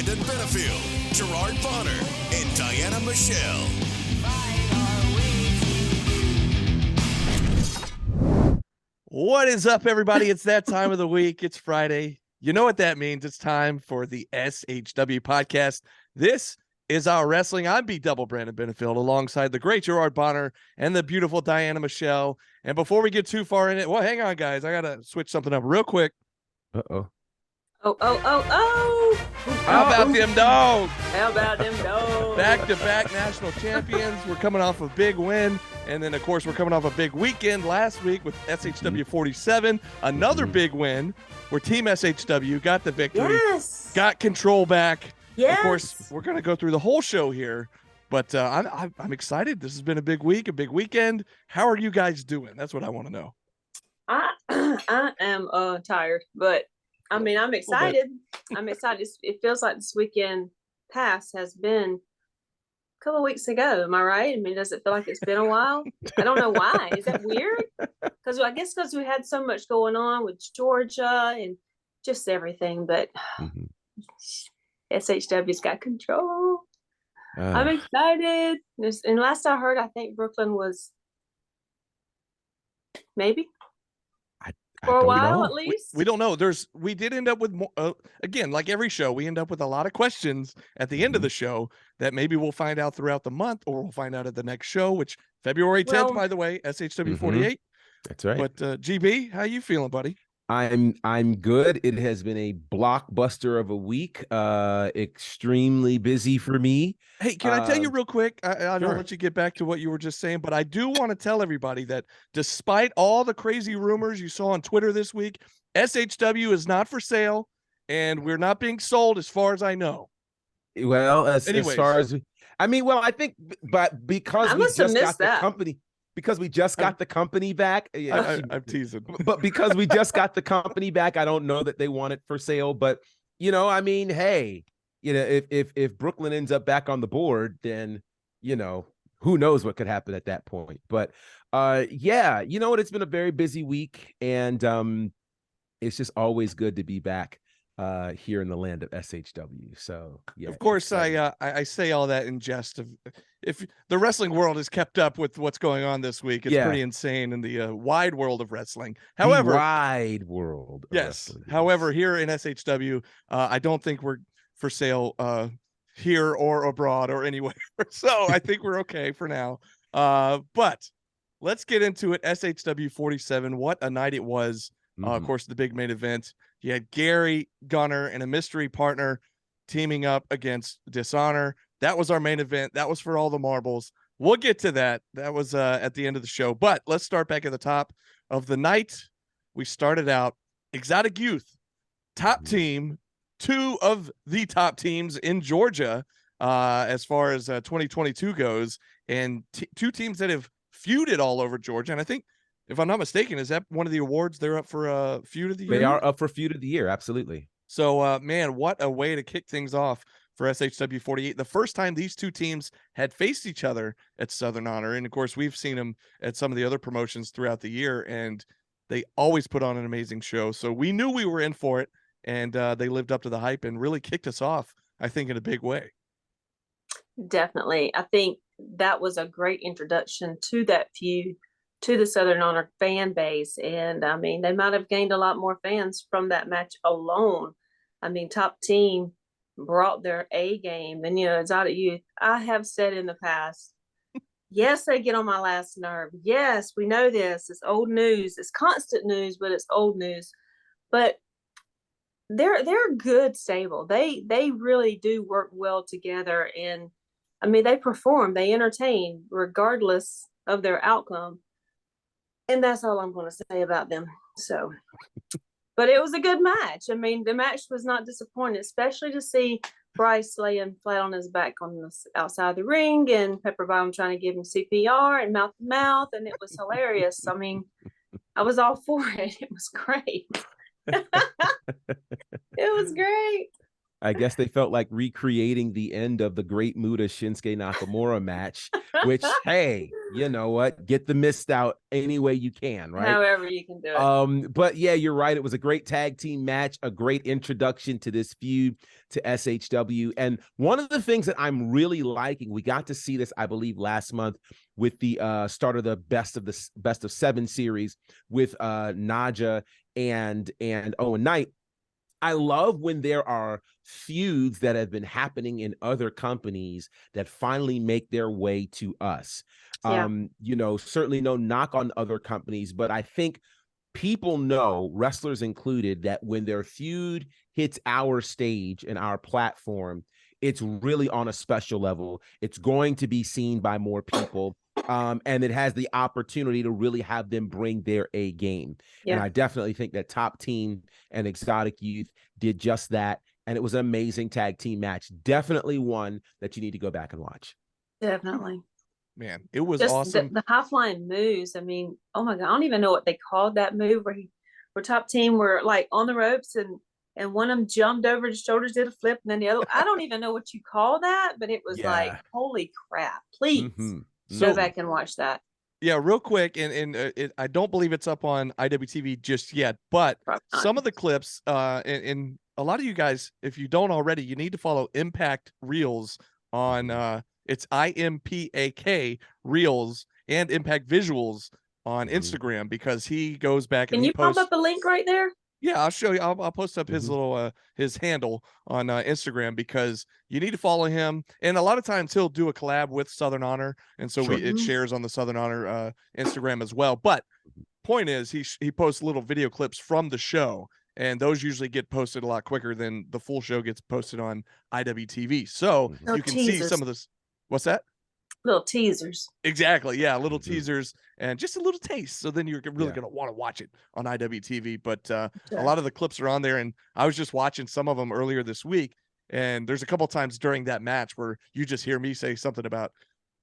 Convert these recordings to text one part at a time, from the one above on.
Brandon Benefield, Gerard Bonner, and Diana Michelle. What is up, everybody? It's that time of the week. It's Friday. You know what that means. It's time for the SHW podcast. This is our wrestling. I'm B-Double Brandon Benefield alongside the great Gerard Bonner and the beautiful Diana Michelle. And before we get too far in it, well, hang on, guys. I got to switch something up real quick. Uh-oh. Oh. How about them dogs? How about them dogs? Back-to-back national champions. We're coming off a big win. And then, of course, we're coming off a big weekend last week with SHW47. Another big win where Team SHW got the victory. Yes. Got control back. Yes. Of course, we're going to go through the whole show here. But I'm excited. This has been a big week, a big weekend. How are you guys doing? That's what I want to know. I am tired, but I mean, I'm excited. I'm excited. It feels like this weekend past has been a couple of weeks ago. Am I right? I mean, does it feel like it's been a while? I don't know why. Is that weird? Because I guess because we had so much going on with Georgia and just everything. But SHW's got control. I'm excited. And last I heard, I think Brooklyn was maybe. For a while, at least. We don't know. We did end up with more, again, like every show, we end up with a lot of questions at the end of the show that maybe we'll find out throughout the month, or we'll find out at the next show, which February 10th, by the way, SHW48. That's right. But GB, how you feeling, buddy? I'm good. It has been a blockbuster of a week. Extremely busy for me. Hey, can I tell you real quick? I don't sure. let you get back to what you were just saying, but I do want to tell everybody that despite all the crazy rumors you saw on Twitter this week, SHW is not for sale, and we're not being sold as far as I know. Well, as far as I think, but because we just got the company. Because we just got the company back. I'm teasing. But because we just got the company back, I don't know that they want it for sale. But, hey, if Brooklyn ends up back on the board, then, who knows what could happen at that point. But, you know what? It's been a very busy week. And it's just always good to be back here in the land of SHW. So, yeah. Of course, I say all that in jest. If the wrestling world is kept up with what's going on this week, it's pretty insane in the wide world of wrestling. However, wide world. Yes. However, here in SHW, I don't think we're for sale here or abroad or anywhere. So I think we're okay for now. But let's get into it. SHW47. What a night it was. Of course, the big main event. You had Gary, Gunner, and a mystery partner teaming up against Dishonor. That was our main event. That was for all the marbles. We'll get to that. That was at the end of the show. But let's start back at the top of the night. We started out Exotic Youth, top team, two of the top teams in Georgia as far as 2022 goes, and two teams that have feuded all over Georgia. And I think, if I'm not mistaken, is that one of the awards they're up for feud of the year? They are up for feud of the year. Absolutely. So, man, what a way to kick things off for SHW48. The first time these two teams had faced each other at Southern Honor. And of course, we've seen them at some of the other promotions throughout the year, and they always put on an amazing show. So we knew we were in for it, and they lived up to the hype and really kicked us off, I think, in a big way. Definitely. I think that was a great introduction to that feud, to the Southern Honor fan base. And I mean, they might have gained a lot more fans from that match alone. I mean, top team brought their A game. And, Exotic Youth, I have said in the past, yes, they get on my last nerve. Yes, we know this. It's old news. It's constant news, but it's old news. But they're a good stable. They really do work well together. And, I mean, they perform. They entertain regardless of their outcome. And that's all I'm going to say about them. So, but it was a good match. I mean, the match was not disappointing, especially to see Bryce laying flat on his back on the outside of the ring and Pepper Bottom trying to give him CPR and mouth to mouth. And it was hilarious. I mean, I was all for it. It was great. It was great. I guess they felt like recreating the end of the Great Muta Shinsuke Nakamura match, which, hey, you know what? Get the mist out any way you can, right? However you can do it. But yeah, you're right. It was a great tag team match, a great introduction to this feud to SHW. And one of the things that I'm really liking, we got to see this, I believe, last month with the start of the best of 7 series with Naja and Owen Knight. I love when there are feuds that have been happening in other companies that finally make their way to us. Yeah. You know, certainly no knock on other companies, but I think people know, wrestlers included, that when their feud hits our stage and our platform, it's really on a special level. It's going to be seen by more people. And it has the opportunity to really have them bring their A game. Yeah. And I definitely think that Top Team and Exotic Youth did just that. And it was an amazing tag team match. Definitely one that you need to go back and watch. Definitely. Man, it was Just awesome. the high flying moves. I mean, oh my God, I don't even know what they called that move where Top Team were like on the ropes and one of them jumped over his shoulders, did a flip, and then the other. I don't even know what you call that, but it was like, holy crap! Please go back and watch that. Yeah, real quick, and I don't believe it's up on IWTV just yet, but some of the clips, and a lot of you guys, if you don't already, you need to follow Impact Reels on it's IMPAK Reels and Impact Visuals on Instagram, because he goes back and Can he you pop posts. up a link right there? Yeah, I'll show you. I'll post up his little his handle on Instagram, because you need to follow him. And a lot of times he'll do a collab with Southern Honor, and so it shares on the Southern Honor Instagram as well. But point is, he posts little video clips from the show, and those usually get posted a lot quicker than the full show gets posted on IWTV. So you can see some of this. What's that? Little teasers. Exactly. Yeah, little teasers and just a little taste. So then you're really going to want to watch it on IWTV. But a lot of the clips are on there, and I was just watching some of them earlier this week. And there's a couple times during that match where you just hear me say something about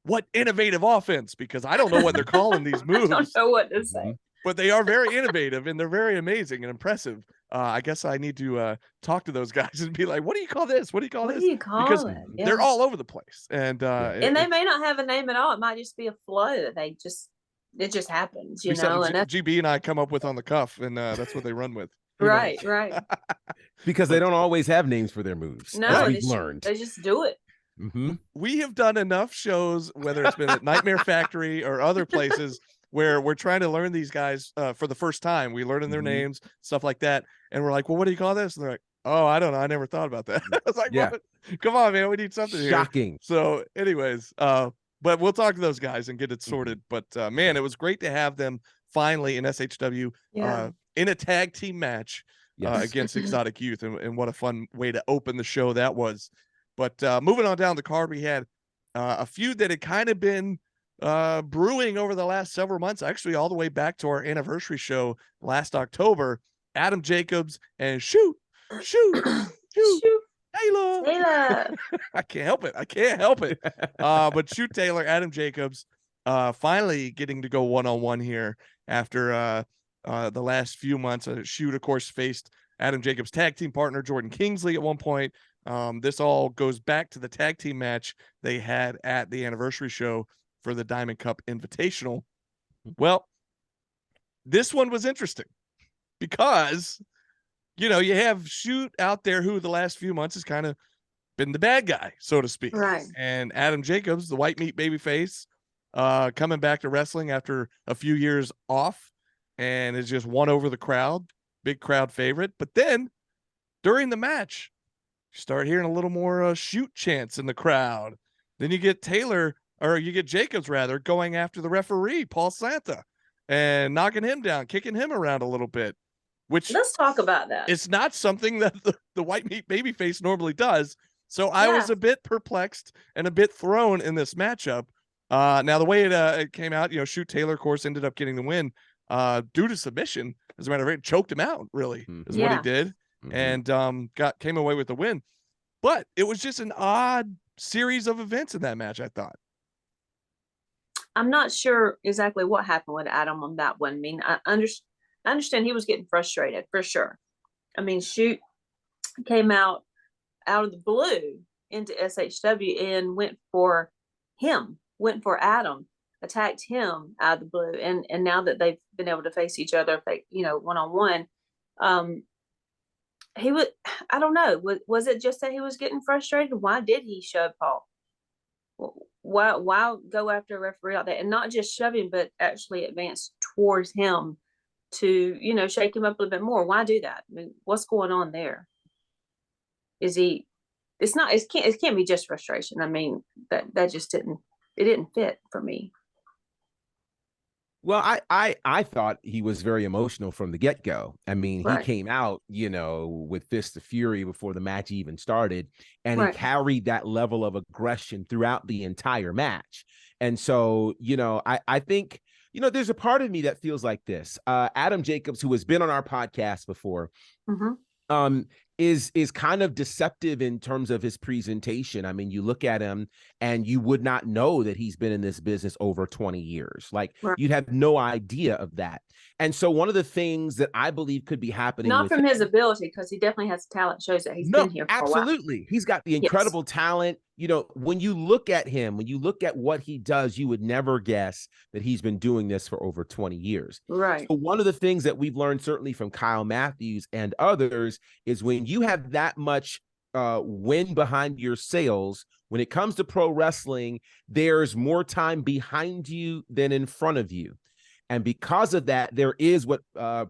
what innovative offense, because I don't know what they're calling these moves. I don't know what to say. But they are very innovative, and they're very amazing and impressive. I guess I need to talk to those guys and be like, what do you call this? What do you call this? What do you call because it? Yeah. they're all over the place. And they may not have a name at all. It might just be a flow that it just happens, you know. And GB and I come up with on the cuff, and that's what they run with. Right. Because they don't always have names for their moves. No, we've learned. They just do it. We have done enough shows, whether it's been at Nightmare Factory or other places, where we're trying to learn these guys for the first time. We learn their names, stuff like that. And we're like, well, what do you call this? And they're like, oh, I don't know. I never thought about that. I was like, what? Come on, man. We need something here. Shocking. So anyways, but we'll talk to those guys and get it sorted. But man, it was great to have them finally in SHW in a tag team match against Exotic Youth. And what a fun way to open the show that was. But moving on down the card, we had a feud that had kind of been brewing over the last several months, actually all the way back to our anniversary show last October. Adam Jacobs and Taylor. I can't help it. But Shoot Taylor, Adam Jacobs, finally getting to go one-on-one here after the last few months. Shoot, of course, faced Adam Jacobs' tag team partner Jordan Kingsley at one point. This all goes back to the tag team match they had at the anniversary show for the Diamond Cup Invitational. Well, this one was interesting because, you know, you have Shoot out there who the last few months has kind of been the bad guy, so to speak. Right. And Adam Jacobs, the white meat babyface, coming back to wrestling after a few years off, and is just won over the crowd, big crowd favorite. But then during the match, you start hearing a little more Shoot chants in the crowd. Then you get Jacobs rather, going after the referee, Paul Santa, and knocking him down, kicking him around a little bit. Which, let's talk about that. It's not something that the white meat babyface normally does. So I was a bit perplexed and a bit thrown in this matchup. Now the way it came out, you know, Shoot Taylor, of course, ended up getting the win due to submission. As a matter of fact, choked him out, really, is what he did. And came away with the win. But it was just an odd series of events in that match, I thought. I'm not sure exactly what happened with Adam on that one. I mean, I understand he was getting frustrated for sure. I mean, Shoot came out out of the blue into SHW and went for Adam, attacked him out of the blue. And now that they've been able to face each other, one-on-one, I don't know, was it just that he was getting frustrated? Why did he shove Paul? Why go after a referee like that, and not just shove him, but actually advance towards him to, shake him up a little bit more? Why do that? I mean, what's going on there? It can't be just frustration. I mean, that just didn't fit for me. Well, I thought he was very emotional from the get-go. I mean, Right. he came out, with Fist of Fury before the match even started, and Right. he carried that level of aggression throughout the entire match. And so, I think, there's a part of me that feels like this. Adam Jacobs, who has been on our podcast before, is kind of deceptive in terms of his presentation. I mean, you look at him and you would not know that he's been in this business over 20 years. Like, Right. you'd have no idea of that. And so one of the things that I believe could be happening Not with from his ability, because he definitely has talent, shows that he's been here for a while. absolutely. He's got the incredible talent. When you look at him, when you look at what he does, you would never guess that he's been doing this for over 20 years. Right. So one of the things that we've learned, certainly from Kyle Matthews and others, is when you have that much wind behind your sails, when it comes to pro wrestling, there's more time behind you than in front of you. And because of that, there is what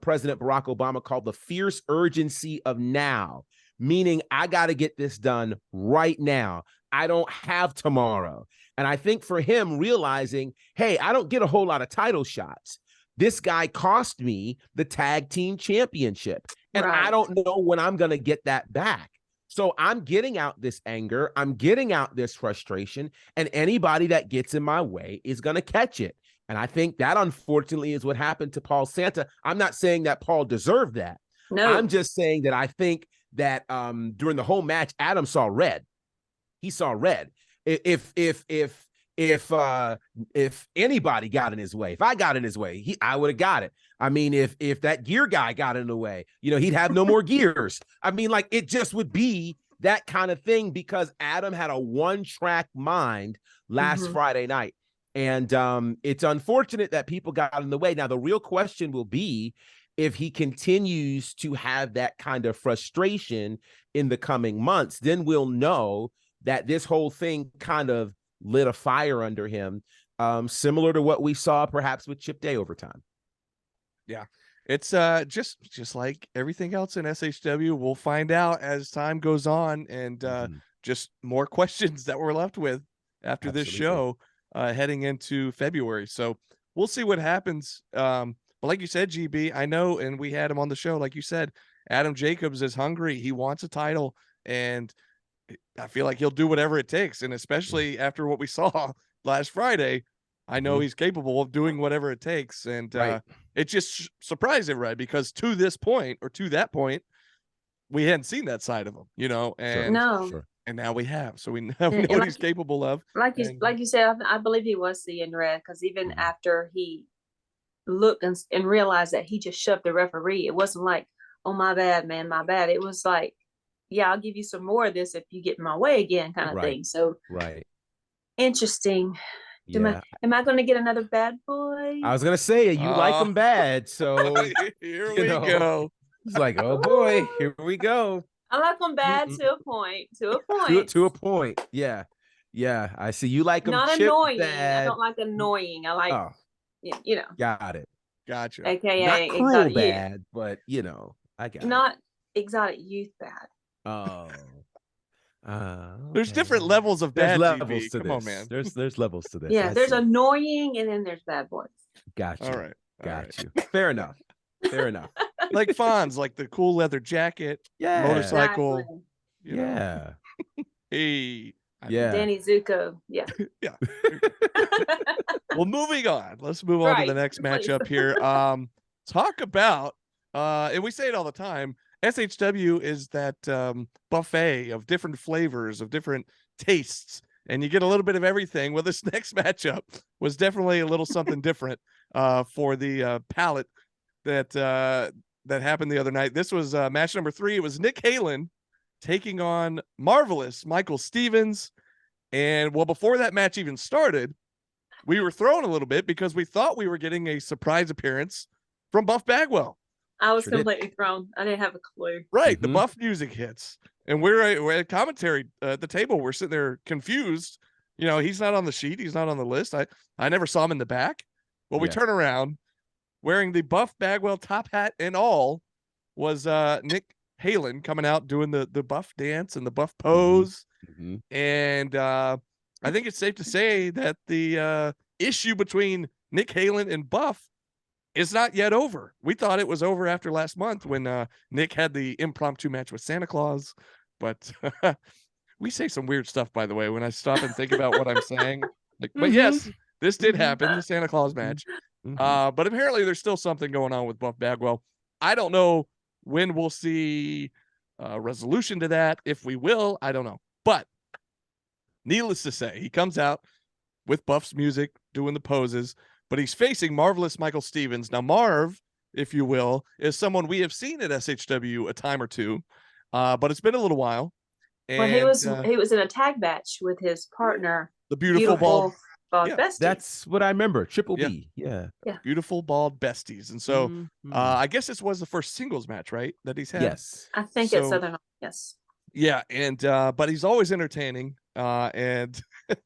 President Barack Obama called the fierce urgency of now, meaning I got to get this done right now. I don't have tomorrow. And I think for him realizing, hey, I don't get a whole lot of title shots. This guy cost me the tag team championship, and I don't know when I'm going to get that back. So I'm getting out this anger. I'm getting out this frustration, and anybody that gets in my way is going to catch it. And I think that, unfortunately, is what happened to Paul Santa. I'm not saying that Paul deserved that. No. I'm just saying that I think that during the whole match, Adam saw red. He saw red. If anybody got in his way, if I got in his way, I would have got it. I mean, if that gear guy got in the way, he'd have no more gears. I mean, like, it just would be that kind of thing, because Adam had a one-track mind last Friday night. And it's unfortunate that people got in the way. Now, the real question will be if he continues to have that kind of frustration in the coming months. Then we'll know that this whole thing kind of lit a fire under him, similar to what we saw perhaps with Chip Day over time. Yeah, it's just like everything else in SHW. We'll find out as time goes on, and just more questions that we're left with after this show heading into February. So we'll see what happens. But like you said, GB, I know, and we had him on the show. Like you said, Adam Jacobs is hungry. He wants a title, and I feel like he'll do whatever it takes. And especially after what we saw last Friday, I know he's capable of doing whatever it takes. And it just surprised everybody, because to this point, or to that point, we hadn't seen that side of him, and and now we have. So we know what he's capable of. Like you said, I believe he was seeing red, because even after he looked and realized that he just shoved the referee, it wasn't like, oh, my bad, man, my bad. It was like, yeah, I'll give you some more of this if you get in my way again, kind of thing. So interesting. Yeah. Am I going to get another bad boy? I was going to say, you like them bad. So here we go. It's like, oh boy, here we go. I like them bad to a point. To a point. Yeah. Yeah. I see. You like them not annoying. Bad. I don't like annoying. I like, Got it. Gotcha. AKA not cruel bad, youth. But I got not exotic youth bad. Oh. There's different levels of bad. There's levels to Come this. on, man. There's levels to this. Yeah, there's annoying, and then there's bad boys. Gotcha. All right. Got you. Fair enough. Fair enough. Like Fonz, like the cool leather jacket, motorcycle. Exactly. Hey. Danny Zuko. Yeah. Yeah. Well, moving on. Let's move on to the next matchup here. Talk about and we say it all the time, SHW is that buffet of different flavors, of different tastes, and you get a little bit of everything. Well, this next matchup was definitely a little something different for the palate that happened the other night. This was match number 3. It was Nick Halen taking on Marvelous Michael Stevens. And well, before that match even started, we were thrown a little bit because we thought we were getting a surprise appearance from Buff Bagwell. I was Sure did. completely thrown. I didn't have a clue. Right. The Mhm. Buff music hits. And we're at commentary at the table. We're sitting there confused. You know, he's not on the sheet. He's not on the list. I never saw him in the back. Well, we Yes. turn around wearing the Buff Bagwell top hat and all was Nick Halen coming out doing the Buff dance and the Buff pose. Mhm. And I think it's safe to say that the issue between Nick Halen and Buff is not yet over. We thought it was over after last month when Nick had the impromptu match with Santa Claus. But we say some weird stuff, by the way, when I stop and think about what I'm saying. Like, but yes, this did happen, the Santa Claus match. Mhm. But apparently there's still something going on with Buff Bagwell. I don't know when we'll see a resolution to that. If we will, I don't know. But needless to say, he comes out with Buff's music, doing the poses, but he's facing Marvelous Michael Stevens. Now, Marv, if you will, is someone we have seen at SHW a time or two, but it's been a little while. And Well, he was in a tag match with his partner, the beautiful bald, yeah, bestie. That's what I remember. Triple Yeah. B. Yeah. beautiful bald besties. And so Mhm. I guess this was the first singles match, right? That he's had. Yes. I think it's So- Southern. Yes. Yeah, and but he's always entertaining. And Didn't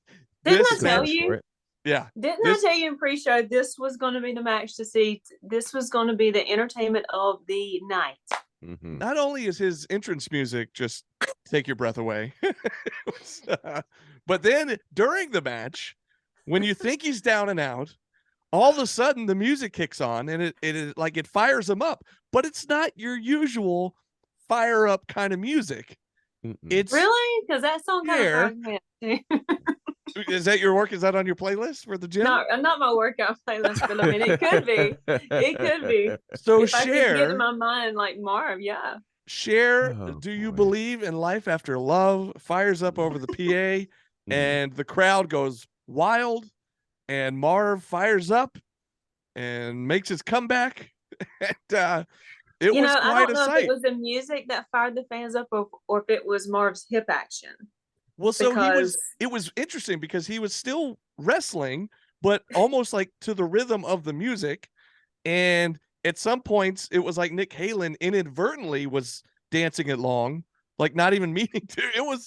this I is tell Good you? for it. yeah, Didn't This- I tell you in pre-show this was going to be the match to see? This was going to be the entertainment of the night. Mhm. not only is his entrance music just take your breath away, but then during the match, when you think he's down and out, all of a sudden the music kicks on and it fires him up, but it's not your usual fire up kind of music. Mhm. It's Really? Because that song kind of Here. fires me up. Is that your work? Is that on your playlist for the gym? Not my workout playlist, but I mean, it could be. It could be. So If I could get share in my mind like Marv, yeah. Oh, do you boy. believe in life after love? Fires up over the PA and the crowd goes wild and Marv fires up and makes his comeback. And it You was know, I quite don't a know if sight. it was the music that fired the fans up or if it was Marv's hip action. Well, so Because it was interesting because he was still wrestling, but almost like to the rhythm of the music. And at some points, it was like Nick Halen inadvertently was dancing along, like not even meaning to.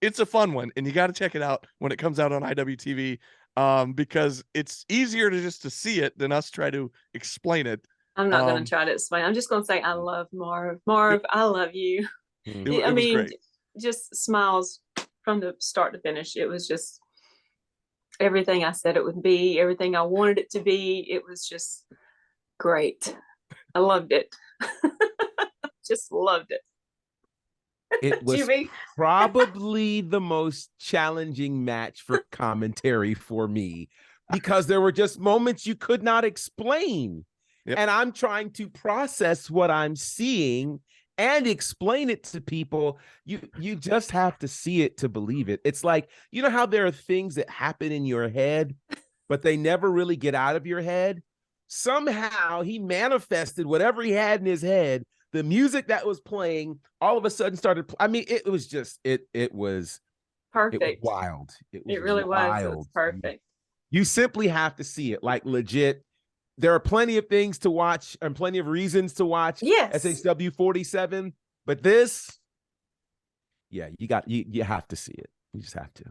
It's a fun one, and you got to check it out when it comes out on IWTV, because it's easier to see it than us try to explain it. I'm not going Um, to try to explain. I'm just going to say I love Marv. Marv, I love you. Mhm. It I was mean, great. just smiles from the start to finish. It was just everything I said it would be, everything I wanted it to be. It was just great. I loved it. Just loved it. It was Jimmy, probably the most challenging match for commentary for me because there were just moments you could not explain. Yep. And I'm trying to process what I'm seeing and explain it to people. You just have to see it to believe it. It's like, you know how there are things that happen in your head, but they never really get out of your head? Somehow he manifested whatever he had in his head. The music that was playing all of a sudden started. I mean, it was just it was perfect. wild. It Really was. It was wild. perfect. You simply have to see it, like legit. There are plenty of things to watch and plenty of reasons to watch Yes. SHW47, but this, yeah, you have to see it. You just have to.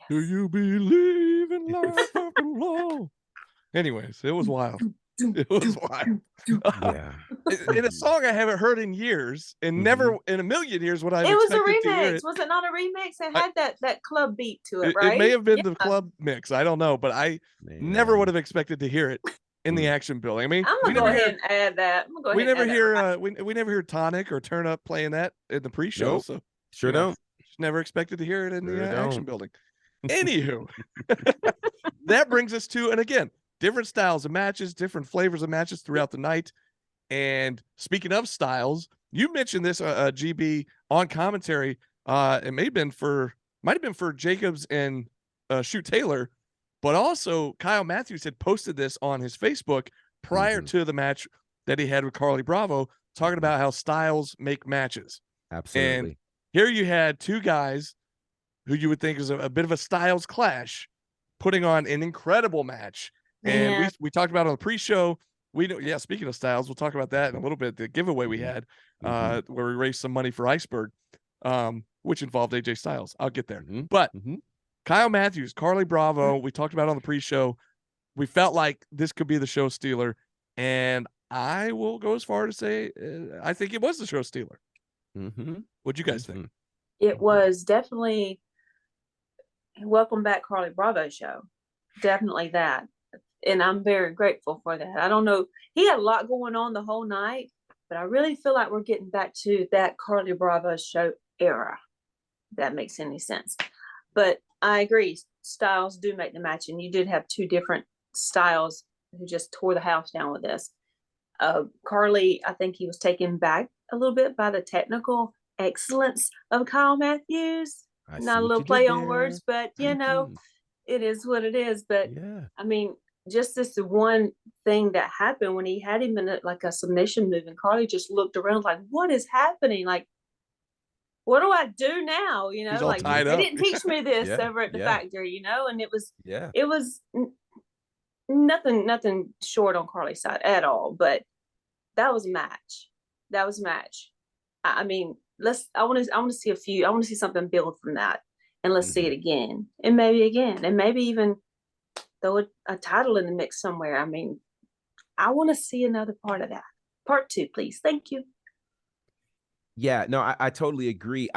Do you believe in life after love? Anyways, it was wild. It was wild. Yeah. In a song I haven't heard in years, and never in a million years would I have It was a expected to hear remix. it. Was it not a remix? It had that club beat to it, right? It may have been the Yeah. club mix. I don't know, but I never Man. would have expected to hear it in the action building. I mean, I'm we gonna go never ahead hear and add that. I'm gonna go we ahead never and add hear that. we never hear Tonic or Turn Up playing that in the pre-show. Nope. So Sure you know, don't. just never expected to hear it in Sure the action don't. building. Anywho, that brings us to, and again, different styles of matches, different flavors of matches throughout the night. And speaking of styles, you mentioned this, GB, on commentary. It might have been for Jacobs and Shoot Taylor, but also Kyle Matthews had posted this on his Facebook prior to the match that he had with Carly Bravo, talking about how styles make matches. Absolutely. And Here you had two guys who you would think is a bit of a styles clash, putting on an incredible match. And Yeah. we talked about on the pre-show. We know, yeah, speaking of styles, we'll talk about that in a little bit. The giveaway we had, where we raised some money for Iceberg, which involved AJ Styles. I'll get there. But Kyle Matthews, Carly Bravo, we talked about on the pre-show. We felt like this could be the show stealer, and I will go as far to say I think it was the show stealer. What'd you guys think? It was definitely welcome back Carly Bravo show. Definitely that. And I'm very grateful for that. I don't know. He had a lot going on the whole night, but I really feel like we're getting back to that Carly Bravo show era. If that makes any sense. But I agree. Styles do make the match, and you did have two different styles who just tore the house down with this. Carly, I think he was taken back a little bit by the technical excellence of Kyle Matthews. Not a little play on words, but it is what it is. But I mean, just this one thing that happened when he had him in like a submission move, and Carly just looked around like, what is happening? Like, what do I do now? You know, He's all like tied they up. didn't teach me this over at the factory, you know, and it was nothing short on Carly's side at all. But that was a match. I mean, I want to see something build from that, and let's see it again, and maybe even throw a title in the mix somewhere. I mean, I want to see another part of that. Part 2, please. Thank you. Yeah, no, I totally agree.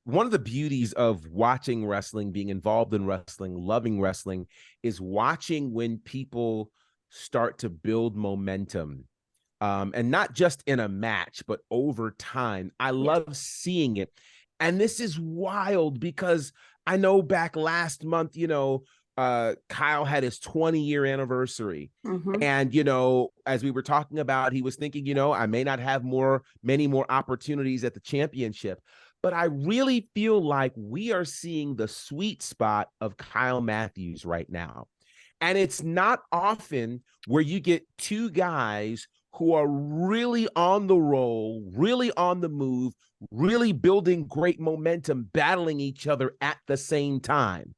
One of the beauties of watching wrestling, being involved in wrestling, loving wrestling, is watching when people start to build momentum. And not just in a match, but over time. I love seeing it. And this is wild because I know back last month, Kyle had his 20-year anniversary. And, as we were talking about, he was thinking, I may not have many more opportunities at the championship. But I really feel like we are seeing the sweet spot of Kyle Matthews right now. And it's not often where you get two guys who are really on the roll, really on the move, really building great momentum, battling each other at the same time.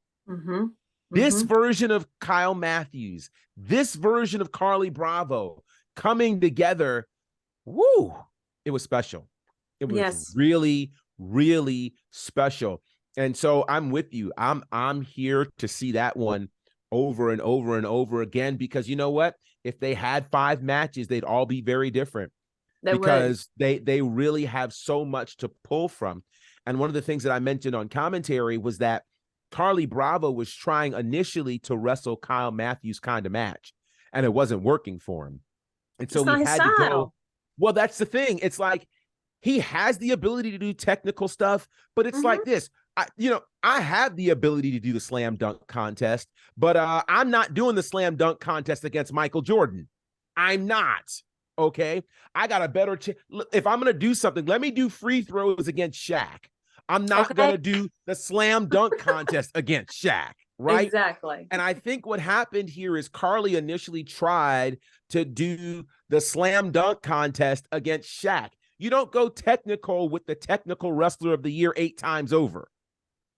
This version of Kyle Matthews, this version of Carly Bravo coming together, it was special. It was really, really special. And so I'm with you. I'm here to see that one over and over and over again, because you know what? If they had 5 matches, they'd all be very different because they really have so much to pull from. And one of the things that I mentioned on commentary was that Carly Bravo was trying initially to wrestle Kyle Matthews kind of match, and it wasn't working for him. And so he had to go. Well, that's the thing. It's like he has the ability to do technical stuff, but it's like this. I have the ability to do the slam dunk contest, but I'm not doing the slam dunk contest against Michael Jordan. I'm not. Okay. I got a better chance. If I'm going to do something, let me do free throws against Shaq. I'm not going to do the slam dunk contest against Shaq. Right. Exactly. And I think what happened here is Carly initially tried to do the slam dunk contest against Shaq. You don't go technical with the technical wrestler of the year 8 times over.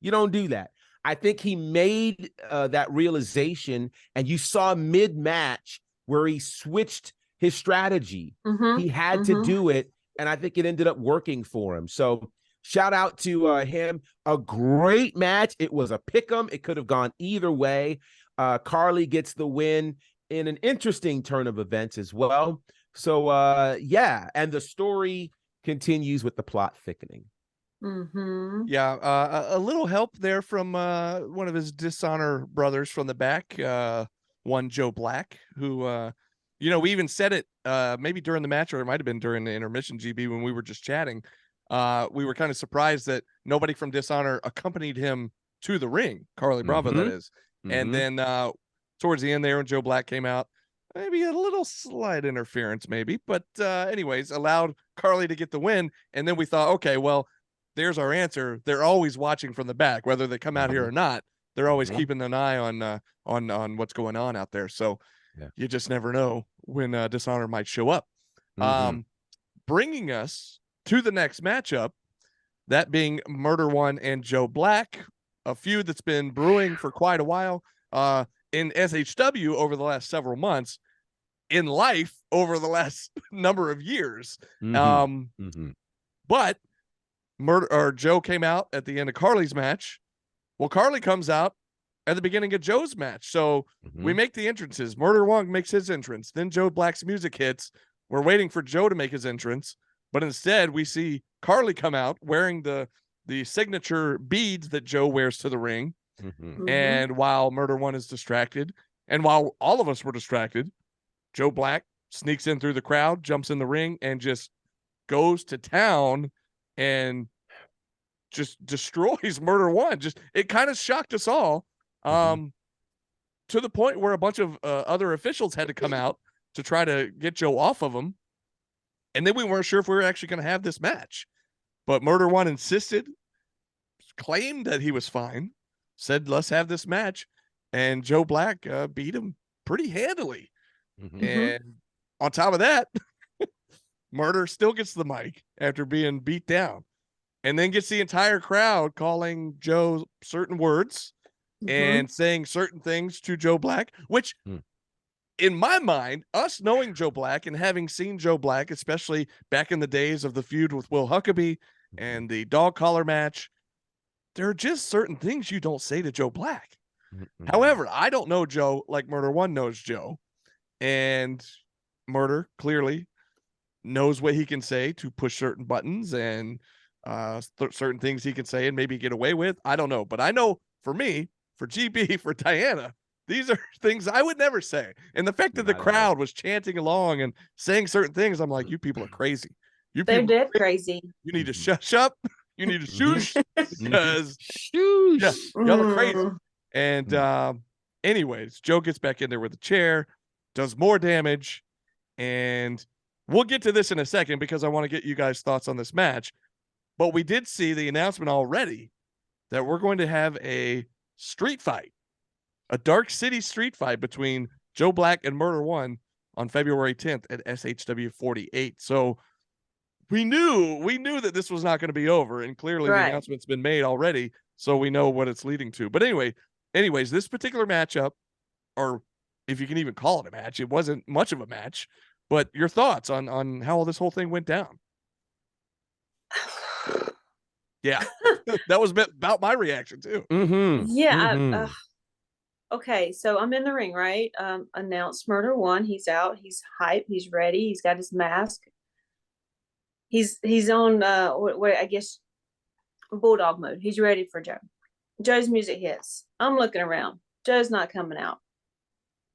You don't do that. I think he made that realization, and you saw mid-match where he switched his strategy. He had to do it, and I think it ended up working for him. So shout out to him. A great match. It was a pick'em. It could have gone either way. Carly gets the win in an interesting turn of events as well. So, and the story continues with the plot thickening. A little help there from one of his Dishonor brothers from the back, one Joe Black, who, we even said it maybe during the match, or it might have been during the intermission, GB, when we were just chatting. We were kind of surprised that nobody from Dishonor accompanied him to the ring, Carly Bravo, that is. And then towards the end there, when Joe Black came out, maybe a little slight interference, maybe. But anyways, allowed Carly to get the win. And then we thought, okay, well, there's our answer. They're always watching from the back, whether they come out here or not. They're always keeping an eye on what's going on out there. So you just never know when Dishonor might show up. Bringing us to the next matchup, that being Murder One and Joe Black, a feud that's been brewing for quite a while in SHW over the last several months, in life over the last number of years. But Joe came out at the end of Carly's match. Well, Carly comes out at the beginning of Joe's match. So we make the entrances. Murder One makes his entrance. Then Joe Black's music hits. We're waiting for Joe to make his entrance. But instead, we see Carly come out wearing the signature beads that Joe wears to the ring. And while Murder One is distracted, and while all of us were distracted, Joe Black sneaks in through the crowd, jumps in the ring, and just goes to town and just destroys Murder One. It kind of shocked us all, to the point where a bunch of other officials had to come out to try to get Joe off of him. And then we weren't sure if we were actually going to have this match. But Murder One insisted, claimed that he was fine, said, let's have this match. And Joe Black beat him pretty handily. And on top of that, Murder still gets the mic after being beat down, and then gets the entire crowd calling Joe certain words and saying certain things to Joe Black, which in my mind, us knowing Joe Black and having seen Joe Black, especially back in the days of the feud with Will Huckabee and the dog collar match, there are just certain things you don't say to Joe Black. However, I don't know Joe like Murder One knows Joe, and Murder clearly knows what he can say to push certain buttons and certain things he can say and maybe get away with. I don't know, but I know for me, for GB, for Diana, these are things I would never say. And the fact that the crowd was chanting along and saying certain things, I'm like, you people are crazy. They're dead crazy. You need to shush up. You need to shoosh, because yeah, y'all are crazy. And anyways, Joe gets back in there with a chair, does more damage, and we'll get to this in a second because I want to get you guys' thoughts on this match. But we did see the announcement already that we're going to have a street fight, a Dark City street fight between Joe Black and Murder One on February 10th at SHW48. So we knew that this was not going to be over, and clearly the announcement's been made already, so we know what it's leading to. But anyways, this particular matchup, or if you can even call it a match, it wasn't much of a match, but your thoughts on how this whole thing went down. Yeah, that was about my reaction too. Yeah. Okay, so I'm in the ring, right? Announced Murder One. He's out. He's hyped. He's ready. He's got his mask. He's on what I guess bulldog mode. He's ready for Joe. Joe's music hits. I'm looking around. Joe's not coming out.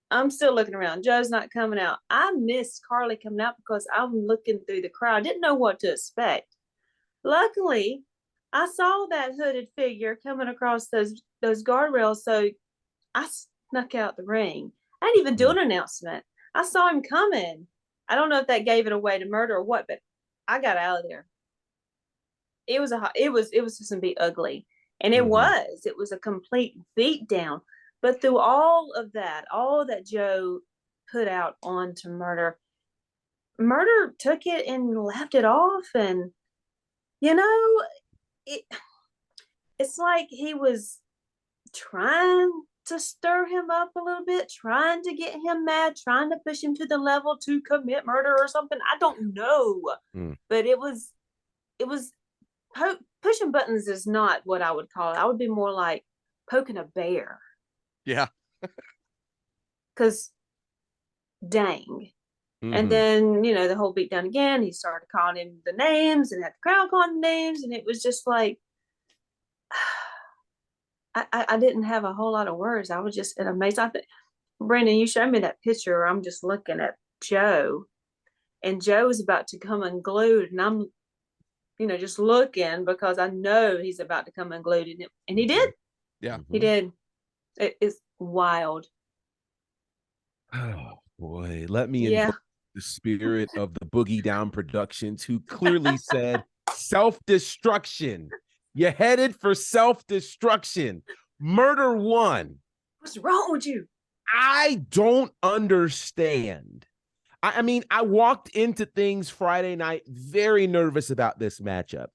I'm still looking around. Joe's not coming out. I missed Carly coming out because I'm looking through the crowd. I didn't know what to expect. Luckily, I saw that hooded figure coming across those guardrails, so I snuck out the ring. I didn't even do an announcement. I saw him coming. I don't know if that gave it away to Murder or what, but I got out of there. It was just gonna be ugly, and it was a complete beatdown. But through all that Joe put out onto Murder took it and laughed it off, and it's like he was trying to stir him up a little bit, trying to get him mad, trying to push him to the level to commit murder or something. I don't know, but it was pushing buttons is not what I would call it. I would be more like poking a bear. Yeah. Because dang. And then, the whole beat down again, he started calling him the names and had the crowd calling the names. And it was just like, I didn't have a whole lot of words. I was just amazed. I think, Brandon, you showed me that picture. I'm just looking at Joe, and Joe is about to come unglued. And I'm, just looking because I know he's about to come unglued. And he did. Yeah. He did. It's wild. Oh, boy. Let me invoke the spirit of the Boogie Down Productions, who clearly said self-destruction. You're headed for self-destruction. Murder One. What's wrong with you? I don't understand. I mean, I walked into things Friday night very nervous about this matchup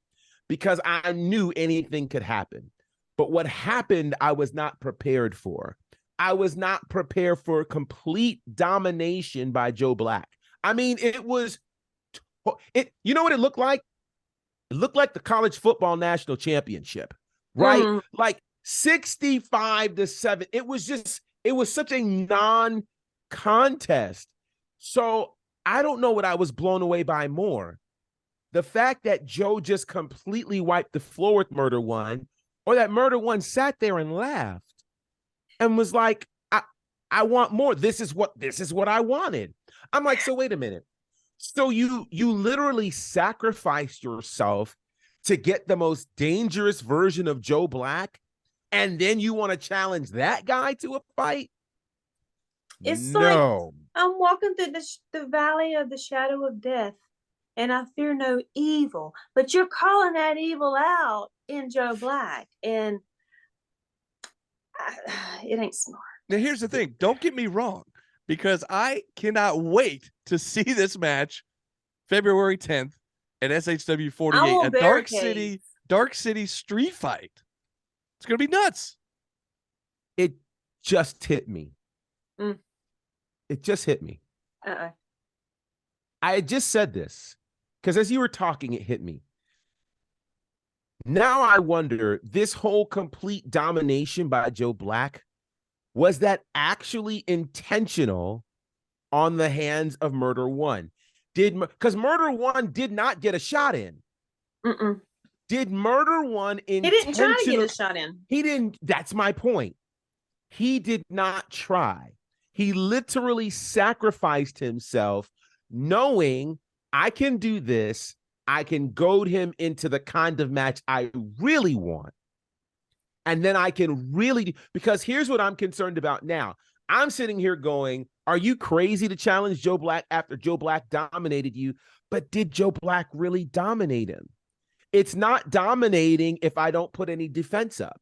because I knew anything could happen. But what happened, I was not prepared for. I was not prepared for complete domination by Joe Black. I mean, you know what it looked like? It looked like the college football national championship, right? Mhm. Like 65-7. It was such a non-contest. So I don't know what I was blown away by more. The fact that Joe just completely wiped the floor with Murder One, or that Murder One sat there and laughed and was like, I want more. This is what I wanted. I'm like, so wait a minute. So you literally sacrificed yourself to get the most dangerous version of Joe Black, and then you want to challenge that guy to a fight? It's no. like I'm walking through the valley of the shadow of death, and I fear no evil. But you're calling that evil out in Joe Black, and it ain't smart. Now, here's the thing. Don't get me wrong, because I cannot wait to see this match February 10th at SHW 48, a Dark City street fight. It's going to be nuts. It just hit me. Mm. It just hit me. Uh-uh. I had just said this because as you were talking, it hit me. Now I wonder, this whole complete domination by Joe Black, was that actually intentional on the hands of Murder One? Because Murder One did not get a shot in. Mm-mm. Did Murder One He didn't try to get a shot in. He didn't. That's my point. He did not try. He literally sacrificed himself, knowing I can do this. I can goad him into the kind of match I really want. And then I can really, because here's what I'm concerned about now. I'm sitting here going, are you crazy to challenge Joe Black after Joe Black dominated you? But did Joe Black really dominate him? It's not dominating if I don't put any defense up.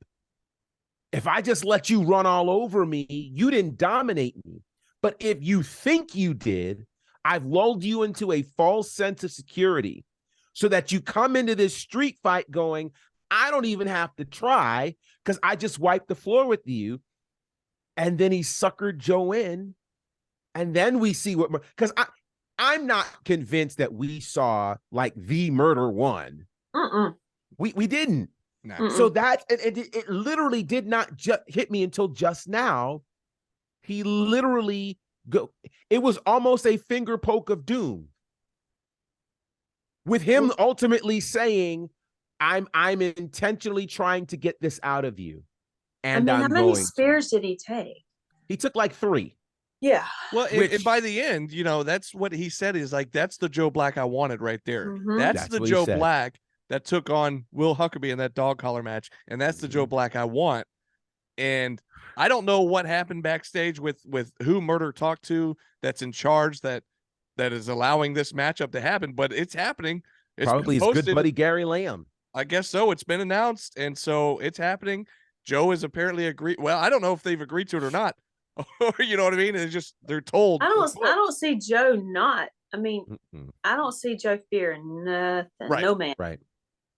If I just let you run all over me, you didn't dominate me. But if you think you did, I've lulled you into a false sense of security so that you come into this street fight going, I don't even have to try because I just wiped the floor with you. And then he suckered Joe in. And then we see what, because I'm not convinced that we saw like the Murder One. Mm-mm. We didn't. No. So that it literally did not hit me until just now. He literally it was almost a finger poke of doom. With him ultimately saying, I'm intentionally trying to get this out of you. And how many spears did he take? He took like 3. Yeah. Well, and by the end, that's what he said is like, that's the Joe Black I wanted right there. Mm-hmm. That's the Joe Black that took on Will Huckabee in that dog collar match. And that's the Joe Black I want. And I don't know what happened backstage with who Murder talked to that's in charge that is allowing this matchup to happen, but it's happening. It's probably his good buddy Gary Lamb. I guess so. It's been announced, and so it's happening. Joe has apparently agreed. Well, I don't know if they've agreed to it or not. Or you know what I mean? It's just they're told. I don't see Joe not. I mean, I don't see Joe fearing nothing. Right. No man. Right.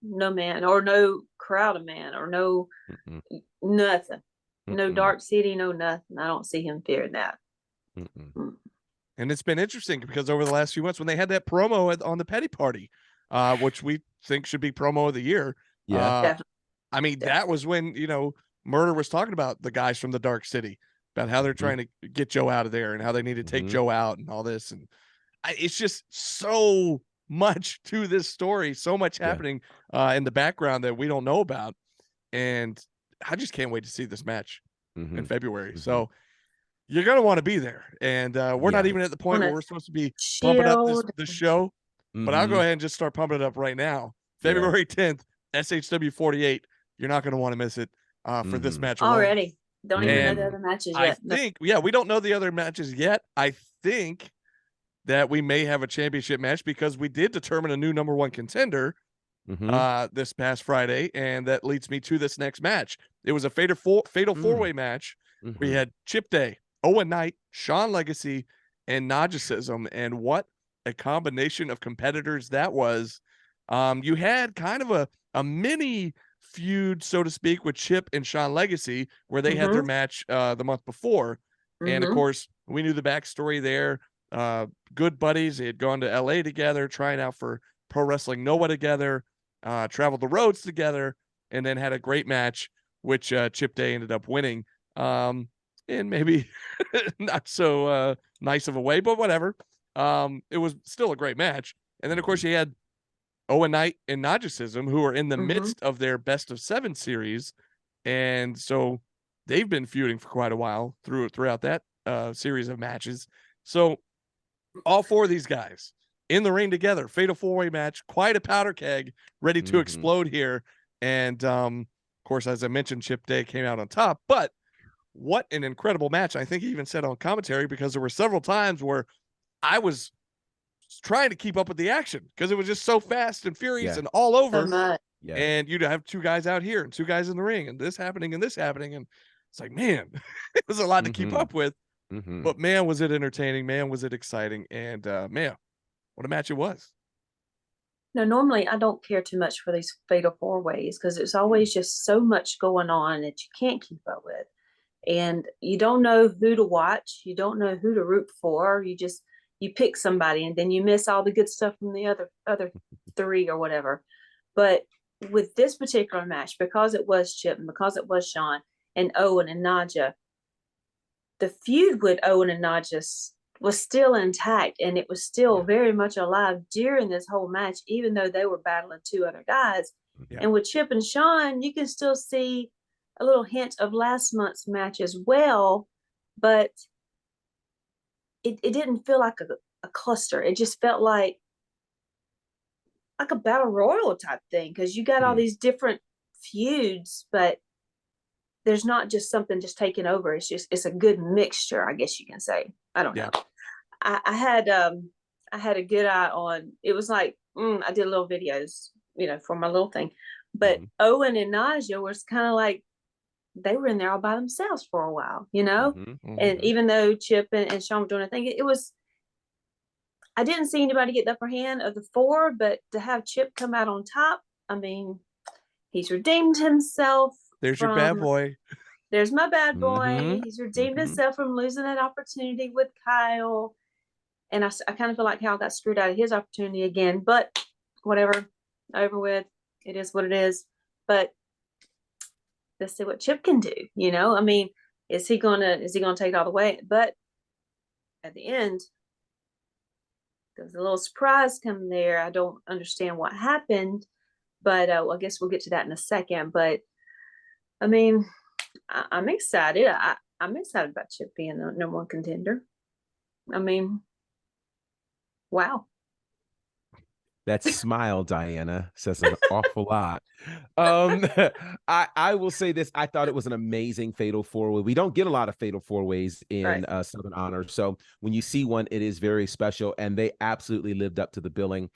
No man, or no crowd of man, or no nothing. No Dark City, no nothing. I don't see him fearing that. And it's been interesting because over the last few months, when they had that promo on the Petty Party, which we think should be promo of the year. Yeah. I mean, that was when, Murder was talking about the guys from the Dark City, about how they're trying to get Joe out of there and how they need to take Joe out and all this. And it's just so much to this story, so much happening in the background that we don't know about. And I just can't wait to see this match in February. So you're going to want to be there. And we're not even at the point where we're supposed to be pumping up this show, but I'll go ahead and just start pumping it up right now. February 10th, SHW 48. You're not going to want to miss it for this match already. Don't even know the other matches yet. I think, we don't know the other matches yet. I think that we may have a championship match because we did determine a new number 1 contender this past Friday, and that leads me to this next match. It was a fatal 4-way match. We had Chip Day, Owen Knight, Sean Legacy, and Nagicism, and what a combination of competitors that was. You had kind of a a mini feud, so to speak, with Chip and Shawn Legacy, where they had their match the month before. And of course, we knew the backstory there. Good buddies. They had gone to LA together, trying out for Pro Wrestling Noah together, traveled the roads together, and then had a great match, which Chip Day ended up winning. In maybe not so nice of a way, but whatever. It was still a great match. And then, of course, you had Owen Knight and Nagicism, who are in the midst of their best of 7 series. And so they've been feuding for quite a while throughout that series of matches. So all 4 of these guys in the ring together, fatal 4-way match, quite a powder keg, ready to explode here. And of course, as I mentioned, Chip Day came out on top, but what an incredible match. I think he even said on commentary, because there were several times where I was trying to keep up with the action because it was just so fast and furious and all over. And you'd have 2 guys out here and 2 guys in the ring and this happening and this happening. And it's like, man, it was a lot to keep up with. But man, was it entertaining. Man, was it exciting. And man, what a match it was. Now, normally I don't care too much for these fatal 4-ways because it's always just so much going on that you can't keep up with. And you don't know who to watch. You don't know who to root for. You pick somebody and then you miss all the good stuff from the other 3 or whatever. But with this particular match, because it was Chip and because it was Shawn and Owen and Nadja, the feud with Owen and Nadja was still intact, and it was still very much alive during this whole match, even though they were battling 2 other guys. And with Chip and Shawn, you can still see a little hint of last month's match as well, but it didn't feel like a cluster. It just felt like a battle royal type thing, because you got all these different feuds, but there's not just something just taking over. It's a good mixture, I guess you can say. I don't know. I had a good eye on. It was like I did little videos, for my little thing, but Owen and Nadja was kind of like they were in there all by themselves for a while, and even though Chip and Shawn were doing a thing, I didn't see anybody get the upper hand of the 4, but to have Chip come out on top, I mean, he's redeemed himself. There's your bad boy. There's my bad boy. He's redeemed himself from losing that opportunity with Kyle. And I kind of feel like Kyle got screwed out of his opportunity again, but whatever, over with. It is what it is. But let's see what Chip can do. I mean, is he gonna take it all the way? But at the end, there's a little surprise coming there. I don't understand what happened, but I guess we'll get to that in a second. But I mean, I'm excited. I'm excited about Chip being the number 1 contender. I mean, wow. That smile, Diana, says an awful lot. I will say this. I thought it was an amazing fatal 4-way. We don't get a lot of fatal 4-ways in Southern Honor. So when you see one, it is very special, and they absolutely lived up to the billing.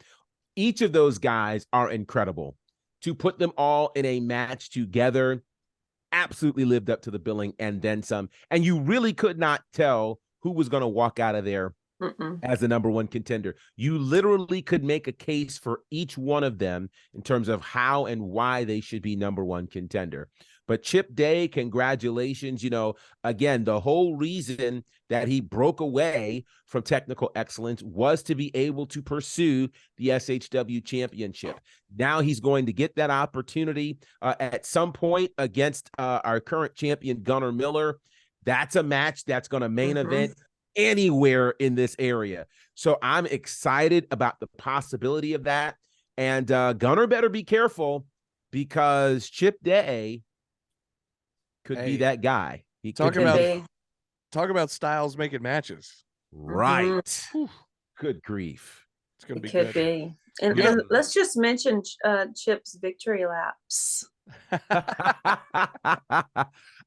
Each of those guys are incredible. To put them all in a match together, absolutely lived up to the billing and then some. And you really could not tell who was going to walk out of there as the number 1 contender. You literally could make a case for each one of them in terms of how and why they should be number 1 contender. But Chip Day, congratulations. Again, the whole reason that he broke away from technical excellence was to be able to pursue the SHW championship. Now he's going to get that opportunity at some point against our current champion, Gunnar Miller. That's a match that's going to main event anywhere in this area. So I'm excited about the possibility of that. And Gunnar better be careful, because Chip Day could be that guy. He talk about styles making matches. Right. Good grief. It's gonna be good. Be. And let's just mention Chip's victory laps.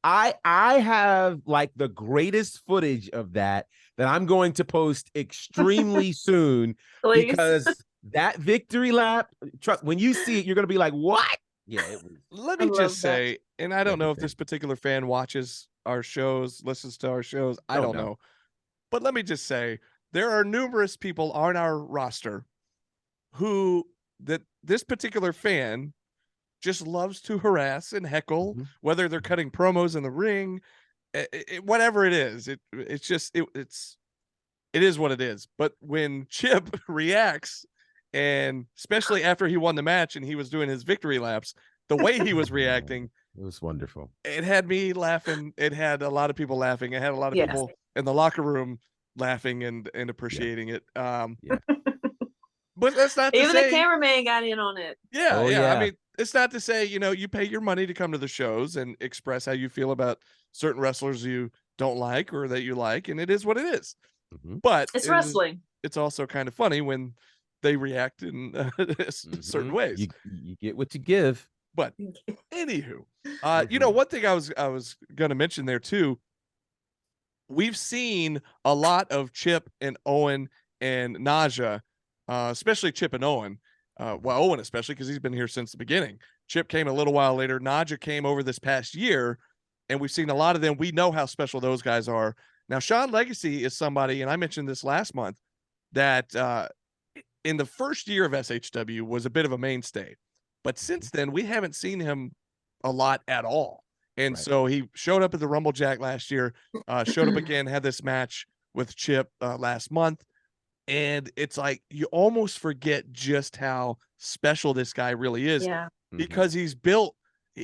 I have like the greatest footage of that I'm going to post extremely soon, because that victory lap, trust, when you see it, you're going to be like, what? Yeah. Let me just say, and I don't know if this particular fan watches our shows, listens to our shows. I don't know. But let me just say, there are numerous people on our roster who this particular fan just loves to harass and heckle, Mhm. whether they're cutting promos in the ring, whatever it is. It is what it is. But when Chip reacts, and especially after he won the match and he was doing his victory laps, the way he was reacting, It was wonderful. it had me laughing. It had a lot of people laughing. It had a lot of Yes. people in the locker room laughing and appreciating it. Yeah. But that's not to Even the say, cameraman got in on it. yeah, Oh, yeah. I yeah. mean, it's not to say, you pay your money to come to the shows and express how you feel about certain wrestlers you don't like or that you like, and it is what it is. Mhm. But It's wrestling. it's also kind of funny when they react in certain Mhm. ways. You get what you give. But anywho, Mhm. one thing I was going to mention there too. We've seen a lot of Chip and Owen and Naja, especially Chip and Owen. Well, Owen especially because he's been here since the beginning. Chip came a little while later. Naja came over this past year, and we've seen a lot of them. We know how special those guys are. Now, Sean Legacy is somebody, and I mentioned this last month, that in the first year of SHW was a bit of a mainstay. But since then, we haven't seen him a lot at all. And Right. so he showed up at the Rumble Jack last year, showed up again, had this match with Chip last month. And it's like you almost forget just how special this guy really is Yeah. because he's built.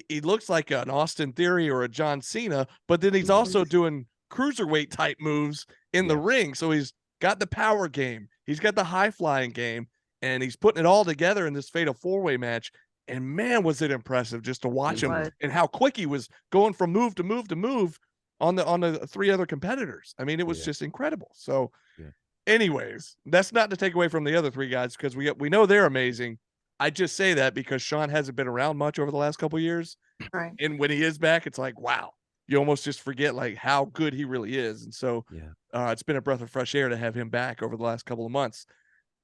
He looks like an Austin Theory or a John Cena, but then he's Mhm. also doing cruiserweight type moves in the Yeah. ring. So he's got the power game, he's got the high flying game, and he's putting it all together in this fatal 4-way match. And man, was it impressive just to watch It him was. and how quick he was going from move to move to move on the three other competitors. I mean, it was Yeah. just incredible. So, Yeah. anyways, that's not to take away from the other three guys because we know they're amazing. I just say that because Sean hasn't been around much over the last couple of years, Right. and when he is back, it's like wow, you almost just forget like how good he really is. And so, Yeah. it's been a breath of fresh air to have him back over the last couple of months.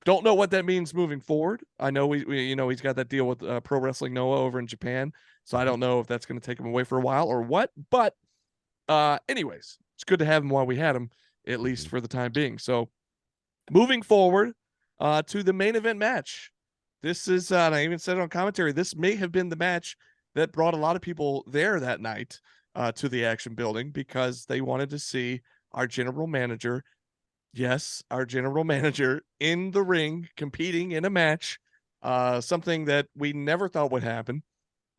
Don't know what that means moving forward. I know he's got that deal with Pro Wrestling Noah over in Japan, so I don't know if that's going to take him away for a while or what. But anyways, it's good to have him while we had him, at least for the time being. So moving forward to the main event match. This is and I even said it on commentary. This may have been the match that brought a lot of people there that night to the Action Building because they wanted to see our general manager. Yes, our general manager in the ring competing in a match, something that we never thought would happen,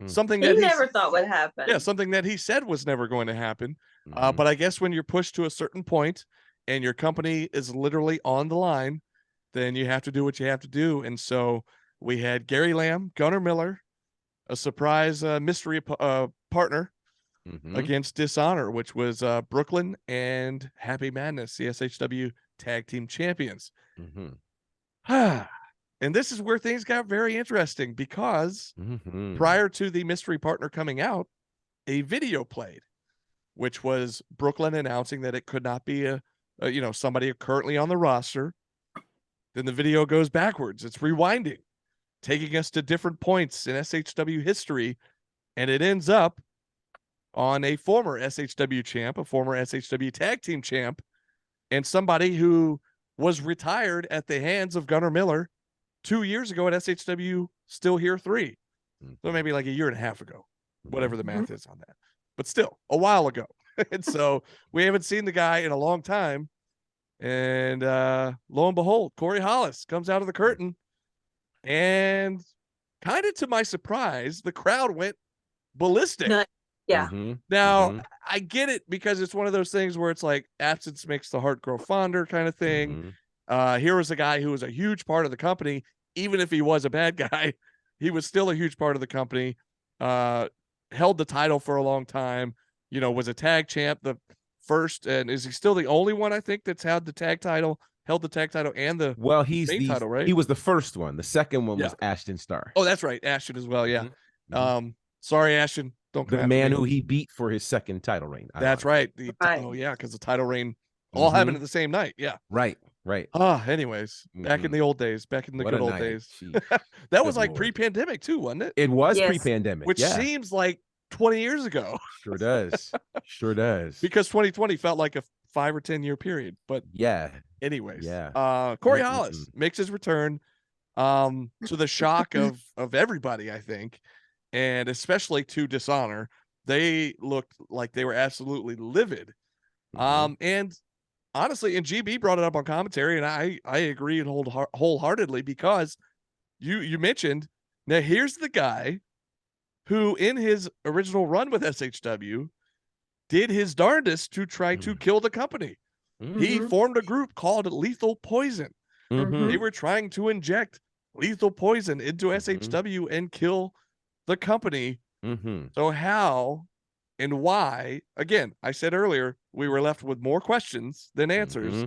something He that never thought would happen. something that he said was never going to happen. Mhm. But I guess when you're pushed to a certain point and your company is literally on the line, then you have to do what you have to do. And so we had Gary Lamb, Gunnar Miller, a surprise mystery partner Mhm. against Dishonor, which was Brooklyn and Happy Madness, the SHW Tag Team Champions. Mhm. And this is where things got very interesting because Mhm. prior to the mystery partner coming out, a video played, which was Brooklyn announcing that it could not be somebody currently on the roster. Then the video goes backwards. It's rewinding, taking us to different points in SHW history, and it ends up on a former SHW champ, a former SHW tag team champ, and somebody who was retired at the hands of Gunnar Miller 2 years ago at SHW Still Here 3. So maybe like a year and a half ago, whatever the math is on that. But still, a while ago. And so we haven't seen the guy in a long time. And lo and behold, Corey Hollis comes out of the curtain. And kind of to my surprise, the crowd went ballistic. No, yeah. Mhm. Now, Mhm. I get it because it's one of those things where it's like absence makes the heart grow fonder kind of thing. Mhm. Here was a guy who was a huge part of the company. Even if he was a bad guy, he was still a huge part of the company. Held the title for a long time, was a tag champ, the first, and is he still the only one, I think, that's held the tag title and the Well, he's main title, right? he was the first one. The second one Yeah. was Ashton Starr. Oh, that's right. Ashton as well. Yeah. Mhm. Sorry, Ashton. Don't come The after man me. who he beat for his second title reign. That's ironically. right. Right. Oh, yeah, because the title reign all happened at the same night. Yeah. Right. Right. Anyways, back in Mhm. the old days, back in the What good a old night. days. Jeez. That was Good like Lord. pre-pandemic too, wasn't it? It was Yes. pre-pandemic. Which yeah. seems like 20 years ago Sure does. Sure does. because 2020 felt like a 5 or 10 year period. But Yeah. anyways, Yeah. Corey Hollis makes his return to the shock of everybody, I think. and especially to Dishonor, they looked like they were absolutely livid. And honestly, and GB brought it up on commentary, and I agree and wholeheartedly, because you mentioned, now here's the guy who in his original run with SHW did his darndest to try to kill the company. He formed a group called Lethal Poison. They were trying to inject lethal poison into SHW and kill the company. So how and why, again, I said earlier, we were left with more questions than answers.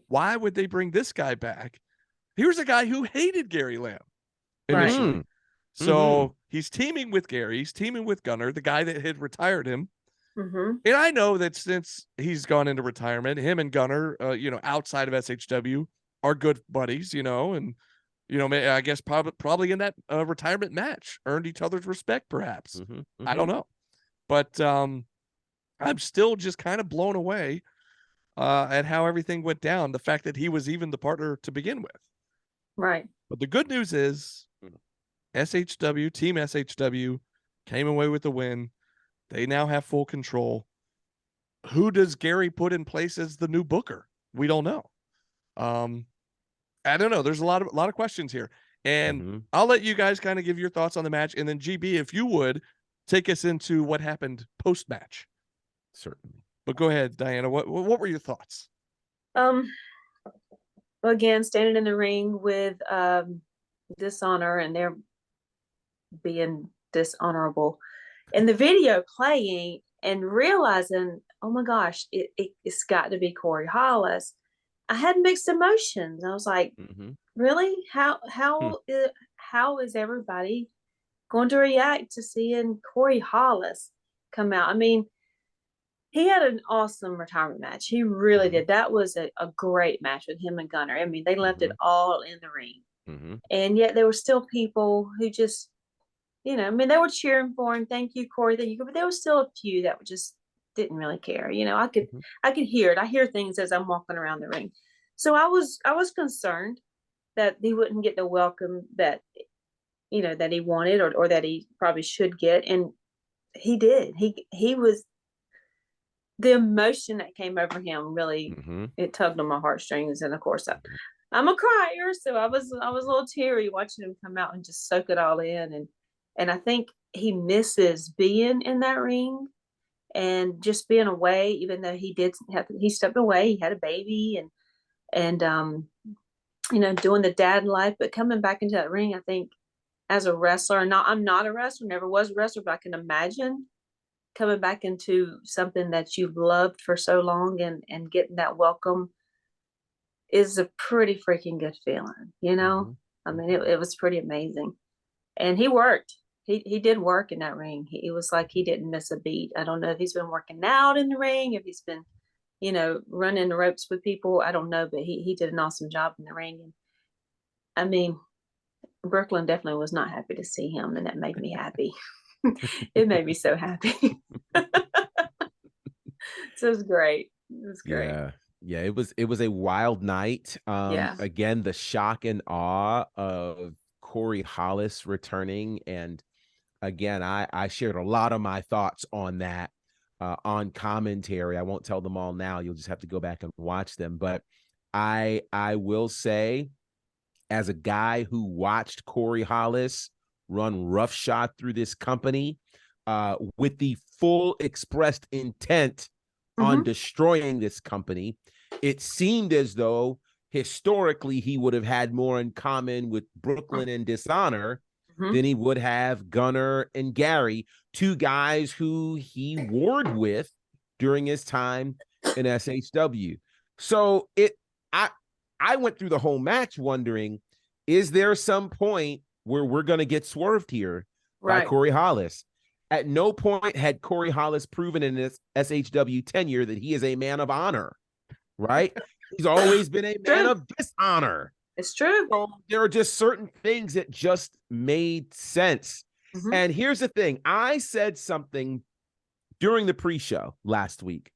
Why would they bring this guy back? Here's a guy who hated Gary Lamb initially. So he's teaming with Gary, he's teaming with Gunner, the guy that had retired him. And I know that since he's gone into retirement, him and Gunner, outside of SHW are good buddies, and, I guess probably in that retirement match earned each other's respect, perhaps. I don't know. But I'm still just kind of blown away at how everything went down. The fact that he was even the partner to begin with. Right. But the good news is SHW, Team SHW came away with the win. They now have full control. Who does Gary put in place as the new booker? We don't know. I don't know. There's a lot of questions here. And I'll let you guys kind of give your thoughts on the match. And then GB, if you would, take us into what happened post-match. Certainly. But go ahead, Diana. What were your thoughts? Again, standing in the ring with Dishonor, and they're being dishonorable, and the video playing, and realizing, oh my gosh, it's got to be Corey Hollis. I had mixed emotions. I was like, really? How is everybody going to react to seeing Corey Hollis come out? I mean, he had an awesome retirement match. He really did. That was a great match with him and Gunner. I mean, they left it all in the ring. And yet there were still people who just, they were cheering for him. Thank you, Corey. Thank you. But there was still a few that just didn't really care. I could hear it. I hear things as I'm walking around the ring. So I was concerned that he wouldn't get the welcome that, that he wanted or that he probably should get. And he did. He was, the emotion that came over him really, it tugged on my heartstrings. And of course, I'm a crier, so I was a little teary watching him come out and just soak it all in. And I think he misses being in that ring and just being away, even though he stepped away, he had a baby and doing the dad life, but coming back into that ring, I think as a wrestler, I'm not a wrestler, never was a wrestler, but I can imagine coming back into something that you've loved for so long and getting that welcome is a pretty freaking good feeling, I mean, it was pretty amazing. And he worked. He did work in that ring. It was like he didn't miss a beat. I don't know if he's been working out in the ring, if he's been, running the ropes with people. I don't know, but he did an awesome job in the ring. And I mean, Brooklyn definitely was not happy to see him, and that made me happy. It made me so happy. So it was great. It was great. Yeah, it was a wild night. Again, the shock and awe of Corey Hollis returning. And again, I shared a lot of my thoughts on that on commentary. I won't tell them all now. You'll just have to go back and watch them. But I will say, as a guy who watched Corey Hollis run roughshod through this company with the full expressed intent on destroying this company, it seemed as though historically he would have had more in common with Brooklyn and Dishonor than he would have Gunner and Gary, two guys who he warred with during his time in SHW. So I went through the whole match wondering, is there some point where we're going to get swerved here by Corey Hollis? At no point had Corey Hollis proven in his SHW tenure that he is a man of honor, right? He's always been a man of dishonor. It's true. So there are just certain things that just made sense. And here's the thing. I said something during the pre-show last week.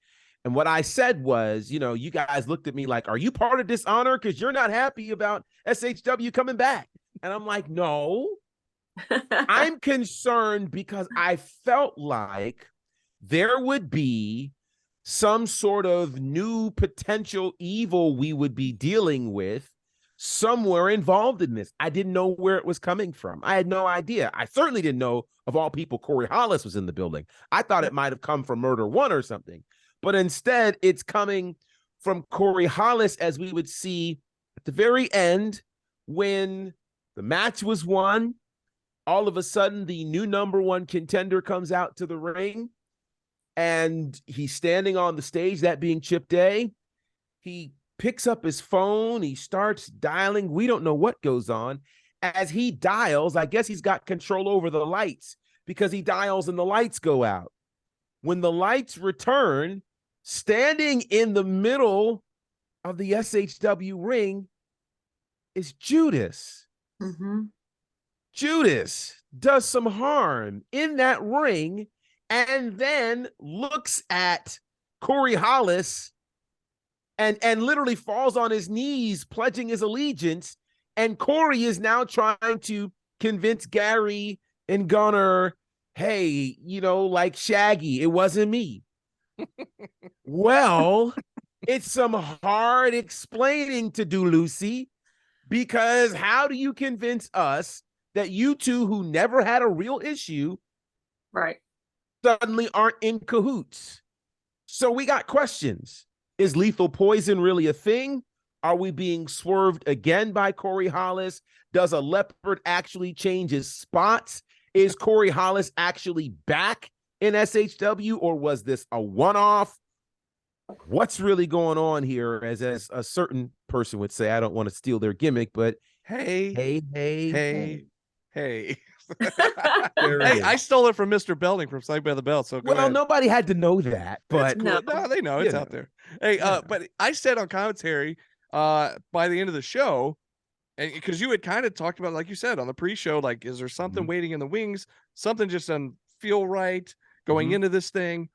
And what I said was, you guys looked at me like, are you part of Dishonor? Because you're not happy about SHW coming back. And I'm like, no, I'm concerned because I felt like there would be some sort of new potential evil we would be dealing with somewhere involved in this. I didn't know where it was coming from. I had no idea. I certainly didn't know, of all people, Corey Hollis was in the building. I thought it might have come from Murder One or something, but instead it's coming from Corey Hollis, as we would see at the very end when the match was won. All of a sudden, the new #1 contender comes out to the ring, and he's standing on the stage, that being Chip Day. He picks up his phone. He starts dialing. We don't know what goes on. As he dials, I guess he's got control over the lights because he dials and the lights go out. When the lights return, standing in the middle of the SHW ring is Judas. Mm-hmm. Judas does some harm in that ring and then looks at Corey Hollis and literally falls on his knees, pledging his allegiance. And Corey is now trying to convince Gary and Gunner, hey, like Shaggy, it wasn't me. Well, it's some hard explaining to do, Lucy, because how do you convince us that you two who never had a real issue Right. suddenly aren't in cahoots? So we got questions. Is lethal poison really a thing? Are we being swerved again by Corey Hollis? Does a leopard actually change his spots? Is Corey Hollis actually back in SHW, or was this a one-off? What's really going on here? As a certain person would say, I don't want to steal their gimmick, but Hey, hey. Hey, I stole it from Mr. Belding from Saved by the Bell. So go Well, ahead. nobody had to know that, but No. No, they know it's out there. Hey, but I said on commentary by the end of the show, and because you had kind of talked about, like you said on the pre-show, like, is there something waiting in the wings? Something just doesn't feel right going into this thing.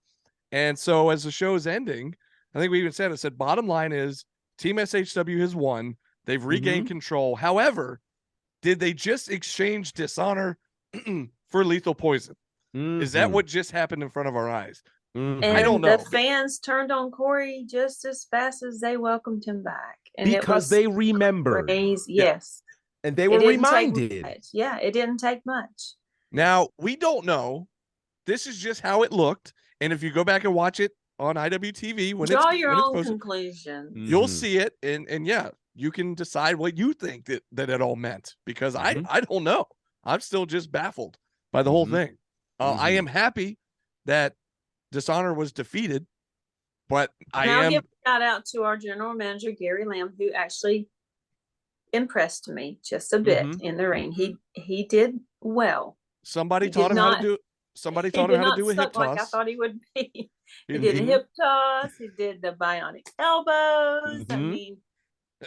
And so as the show is ending, I think we even said, bottom line is Team SHW has won. They've regained control. However, did they just exchange dishonor for lethal poison? Is that what just happened in front of our eyes? And I don't know. the fans turned on Corey just as fast as they welcomed him back. And because they remembered. Yes. And they were reminded. Yeah, it didn't take much. Now, we don't know. This is just how it looked. And if you go back and watch it on IWTV, Draw your when it's own posted, conclusion. you'll see it. And yeah, you can decide what you think that it all meant, because I don't know. I'm still just baffled by the whole thing. I am happy that Dishonor was defeated, but I'll give a shout out to our general manager, Gary Lamb, who actually impressed me just a bit in the ring. He did well. Somebody taught him how to do a hip toss. Like I thought he would be. He did a hip toss. He did the bionic elbows. I mean,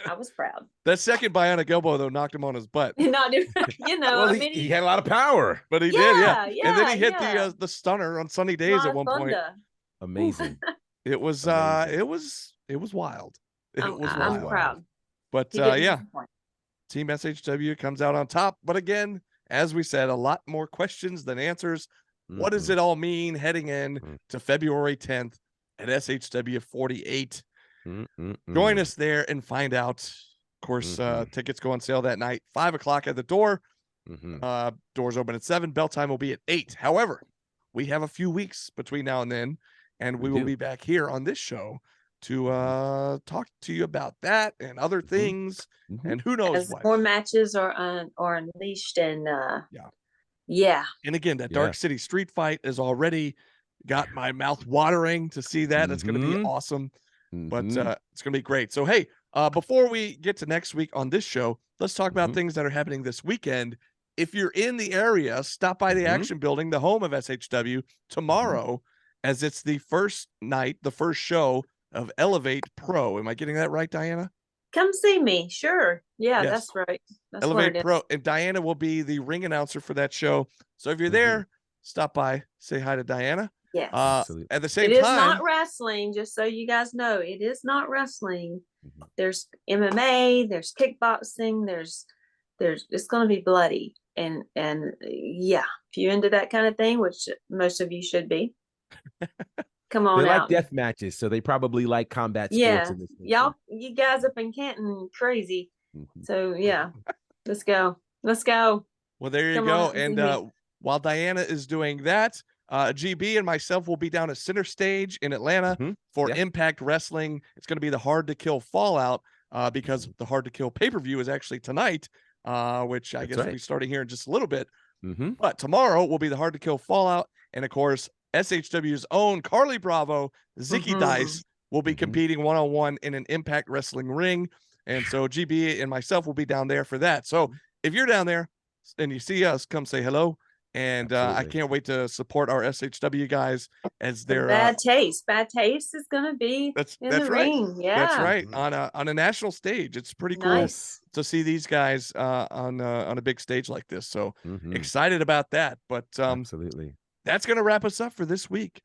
I was proud. That second bionic elbow, though, knocked him on his butt. Not, well, he had a lot of power, but he did, yeah. And then he hit the stunner on Sunny Days at one point. Amazing. It was it was wild. I'm proud. But yeah, Team SHW comes out on top. But again, as we said, a lot more questions than answers. What does it all mean heading in to February 10th at SHW 48? Join us there and find out. Of course, tickets go on sale that night, 5:00 at the door. Doors open at 7. Bell time will be at 8. However, we have a few weeks between now and then, and we will be back here on this show to talk to you about that and other things, and who knows as what more matches are unleashed. And and again, that Dark City street fight has already got my mouth watering to see that. It's going to be awesome. But it's going to be great. So, hey, before we get to next week on this show, let's talk about things that are happening this weekend. If you're in the area, stop by the Action Building, the home of SHW, tomorrow, as it's the first night, the first show of Elevate Pro. Am I getting that right, Diana? Come see me. Sure. Yeah, that's right. That's Elevate Pro. And Diana will be the ring announcer for that show. So if you're there, stop by, say hi to Diana. Yes. At the same time, it is not wrestling, just so you guys know. It is not wrestling. There's MMA, there's kickboxing, there's it's going to be bloody. and yeah, if you into that kind of thing, which most of you should be, come on They like out. death matches, so they probably like combat sports Yeah, in this y'all, you guys up in Canton, crazy. Mhm. So yeah, let's go. Let's go. Well, there you Come go. on out and And see me. while Diana is doing that, GB and myself will be down at Center Stage in Atlanta Mhm. for Yeah. Impact Wrestling. It's going to be the Hard to Kill Fallout because the Hard to Kill pay-per-view is actually tonight, which I That's guess will right. be starting here in just a little bit. Mm-hmm. But tomorrow will be the Hard to Kill Fallout. And of course, SHW's own Carly Bravo, Zicky Mhm. Dice will be Mhm. competing one-on-one in an Impact Wrestling ring. And so GB and myself will be down there for that. So if you're down there and you see us, come say hello. And I Absolutely. can't wait to support our SHW guys as The they're bad taste. Bad taste is gonna be that's in the right. ring. Yeah. That's right. Mhm. On a national stage. It's pretty cool Nice. to see these guys on a big stage like this. So Mhm. excited about that. But Absolutely. that's going to wrap us up for this week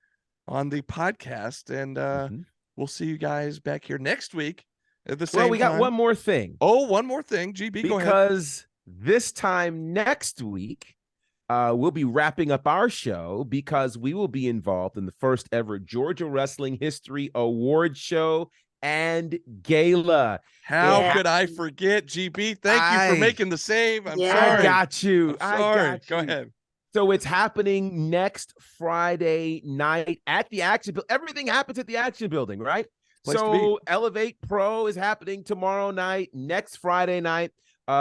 on the podcast. And Mhm. we'll see you guys back here next week at the Well, same we got time. one more thing. Oh, one more thing. GB, go ahead. Because this time next week, we'll be wrapping up our show because we will be involved in the first ever Georgia Wrestling History Award Show and Gala. How Yeah. could I forget, GB? Thank you for making the save. I'm Yeah. sorry. I got you. I'm sorry. Go you. ahead. So it's happening next Friday night at the Action Building. Everything happens at the Action Building, right? Place to So Elevate Pro is happening tomorrow night, next Friday night,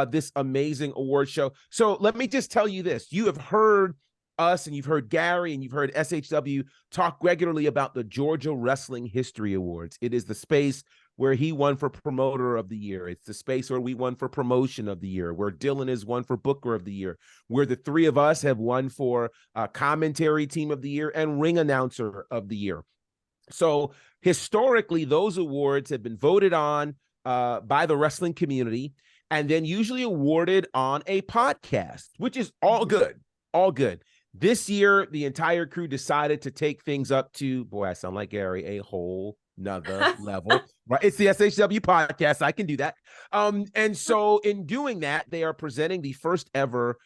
this amazing award show. So let me just tell you this. You have heard us and you've heard Gary and you've heard SHW talk regularly about the Georgia Wrestling History Awards. It is the space where he won for Promoter of the Year. It's the space where we won for Promotion of the Year, where Dylan has won for Booker of the Year, where the three of us have won for Commentary Team of the Year and Ring Announcer of the Year. So historically, those awards have been voted on by the wrestling community and then usually awarded on a podcast, which is all good, all good. This year, the entire crew decided to take things up to, boy, I sound like Gary, a whole nother level, right? It's the SHW podcast. I can do that. And so in doing that, they are presenting the first ever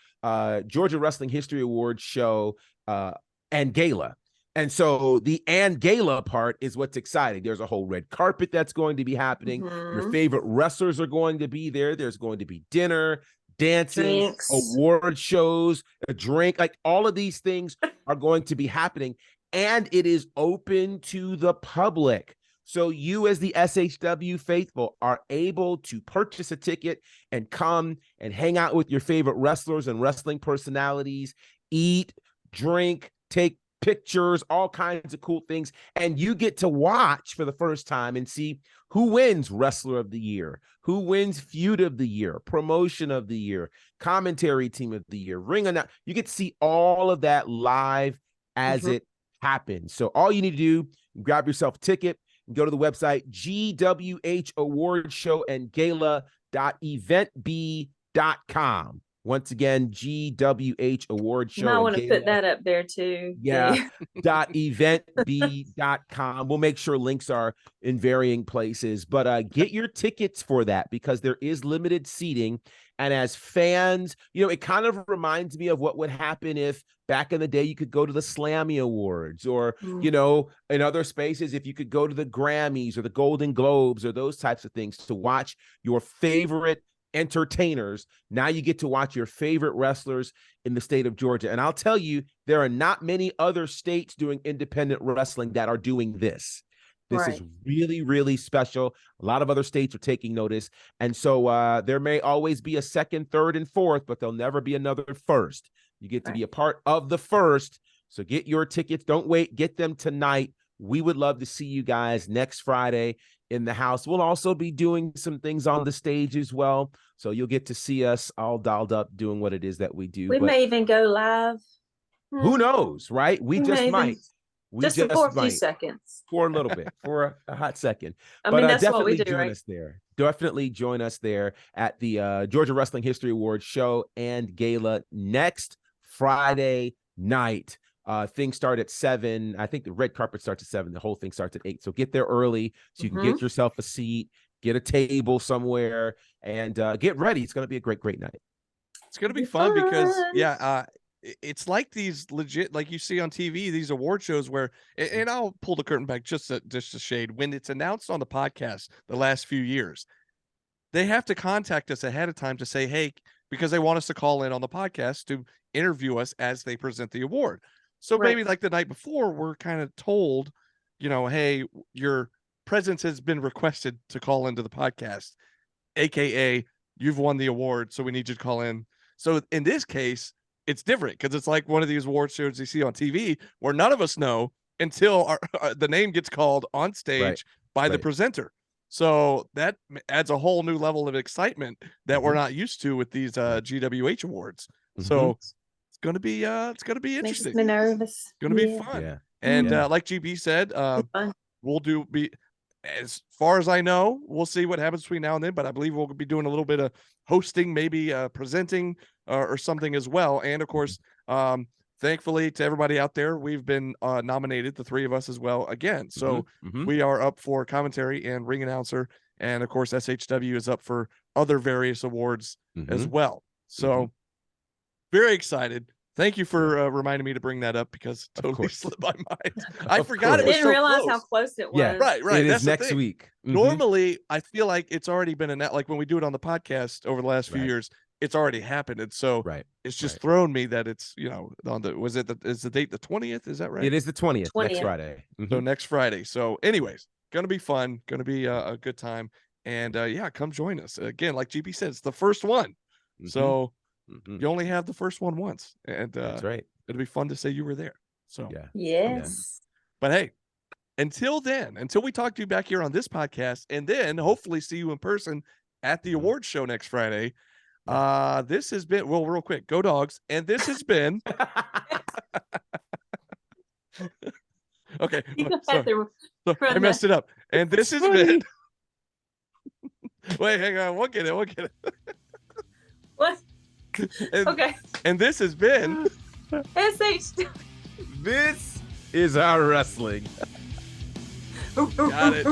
Georgia Wrestling History Awards show and gala. And so the and gala part is what's exciting. There's a whole red carpet that's going to be happening. Your favorite wrestlers are going to be there. There's going to be dinner, dancing, Drinks. award shows, a drink, like all of these things are going to be happening. And it is open to the public. So you as the SHW faithful are able to purchase a ticket and come and hang out with your favorite wrestlers and wrestling personalities, eat, drink, take pictures, all kinds of cool things. And you get to watch for the first time and see who wins Wrestler of the Year, who wins Feud of the Year, Promotion of the Year, Commentary Team of the Year, Ring Announcer. You get to see all of that live as it happens. So all you need to do, grab yourself a ticket, and go to the website, gwhawardshowandgala.eventb.com. Once again, GWH Award Show. I want to put that up there too. Yeah. .eventb.com. We'll make sure links are in varying places, but get your tickets for that because there is limited seating. And as fans, you know, it kind of reminds me of what would happen if back in the day you could go to the Slammy Awards or, you know, in other spaces, if you could go to the Grammys or the Golden Globes or those types of things to watch your favorite entertainers. Now you get to watch your favorite wrestlers in the state of Georgia. And I'll tell you, there are not many other states doing independent wrestling that are doing this. This is really, really special. A lot of other states are taking notice. And so there may always be a second, third, and fourth, but there'll never be another first. You get to be a part of the first. So get your tickets. Don't wait. Get them tonight. We would love to see you guys next Friday in the house. We'll also be doing some things on the stage as well. So you'll get to see us all dialed up doing what it is that we do. We may even go live. Who knows, right? We just might. We just for a few seconds. For a little bit, for a hot second. I mean, that's definitely what we do, join us there. Definitely join us there at the Georgia Wrestling History Awards show and gala next Friday night. Things start at 7. I think the red carpet starts at 7. The whole thing starts at 8. So get there early so you can get yourself a seat, get a table somewhere, and get ready. It's going to be a great, great night. It's gonna be fun because it's like these legit, like you see on TV, these award shows where, and I'll pull the curtain back just a shade. When it's announced on the podcast the last few years, they have to contact us ahead of time to say, hey, because they want us to call in on the podcast to interview us as they present the award. So maybe like the night before, we're kind of told, hey, your presence has been requested to call into the podcast, AKA you've won the award, so we need you to call in. So in this case, it's different because it's like one of these award shows you see on TV where none of us know until the name gets called on stage by the presenter. So that adds a whole new level of excitement that we're not used to with these GWH awards. So it's gonna be interesting. Makes me nervous. It's gonna be fun. Yeah. And like GB said, we'll be, as far as I know, we'll see what happens between now and then, but I believe we'll be doing a little bit of hosting, maybe presenting or something as well. And of course, thankfully to everybody out there, we've been nominated, the three of us as well, again. So we are up for commentary and ring announcer. And of course, SHW is up for other various awards as well. So very excited. Thank you for reminding me to bring that up because it totally slipped my mind. I forgot it was didn't realize how close it was. Yeah, right. It That's is next week. Normally, I feel like it's already been like when we do it on the podcast over the last few years, it's already happened. And so it's just thrown me that it's, on is the date the 20th? Is that right? It is the 20th. Next Friday. So next Friday. So anyways, gonna be fun, gonna be a good time. And come join us. Again, like GB said, it's the first one. So you only have the first one once. And that's right. It'll be fun to say you were there. So yes. But hey, until we talk to you back here on this podcast, and then hopefully see you in person at the awards show next Friday. This has been, well, real quick, go Dogs. And this has been okay. So I messed it up. And this has been wait, hang on, we'll get it. What? Okay. And this has been SHW. This is our wrestling. Got it.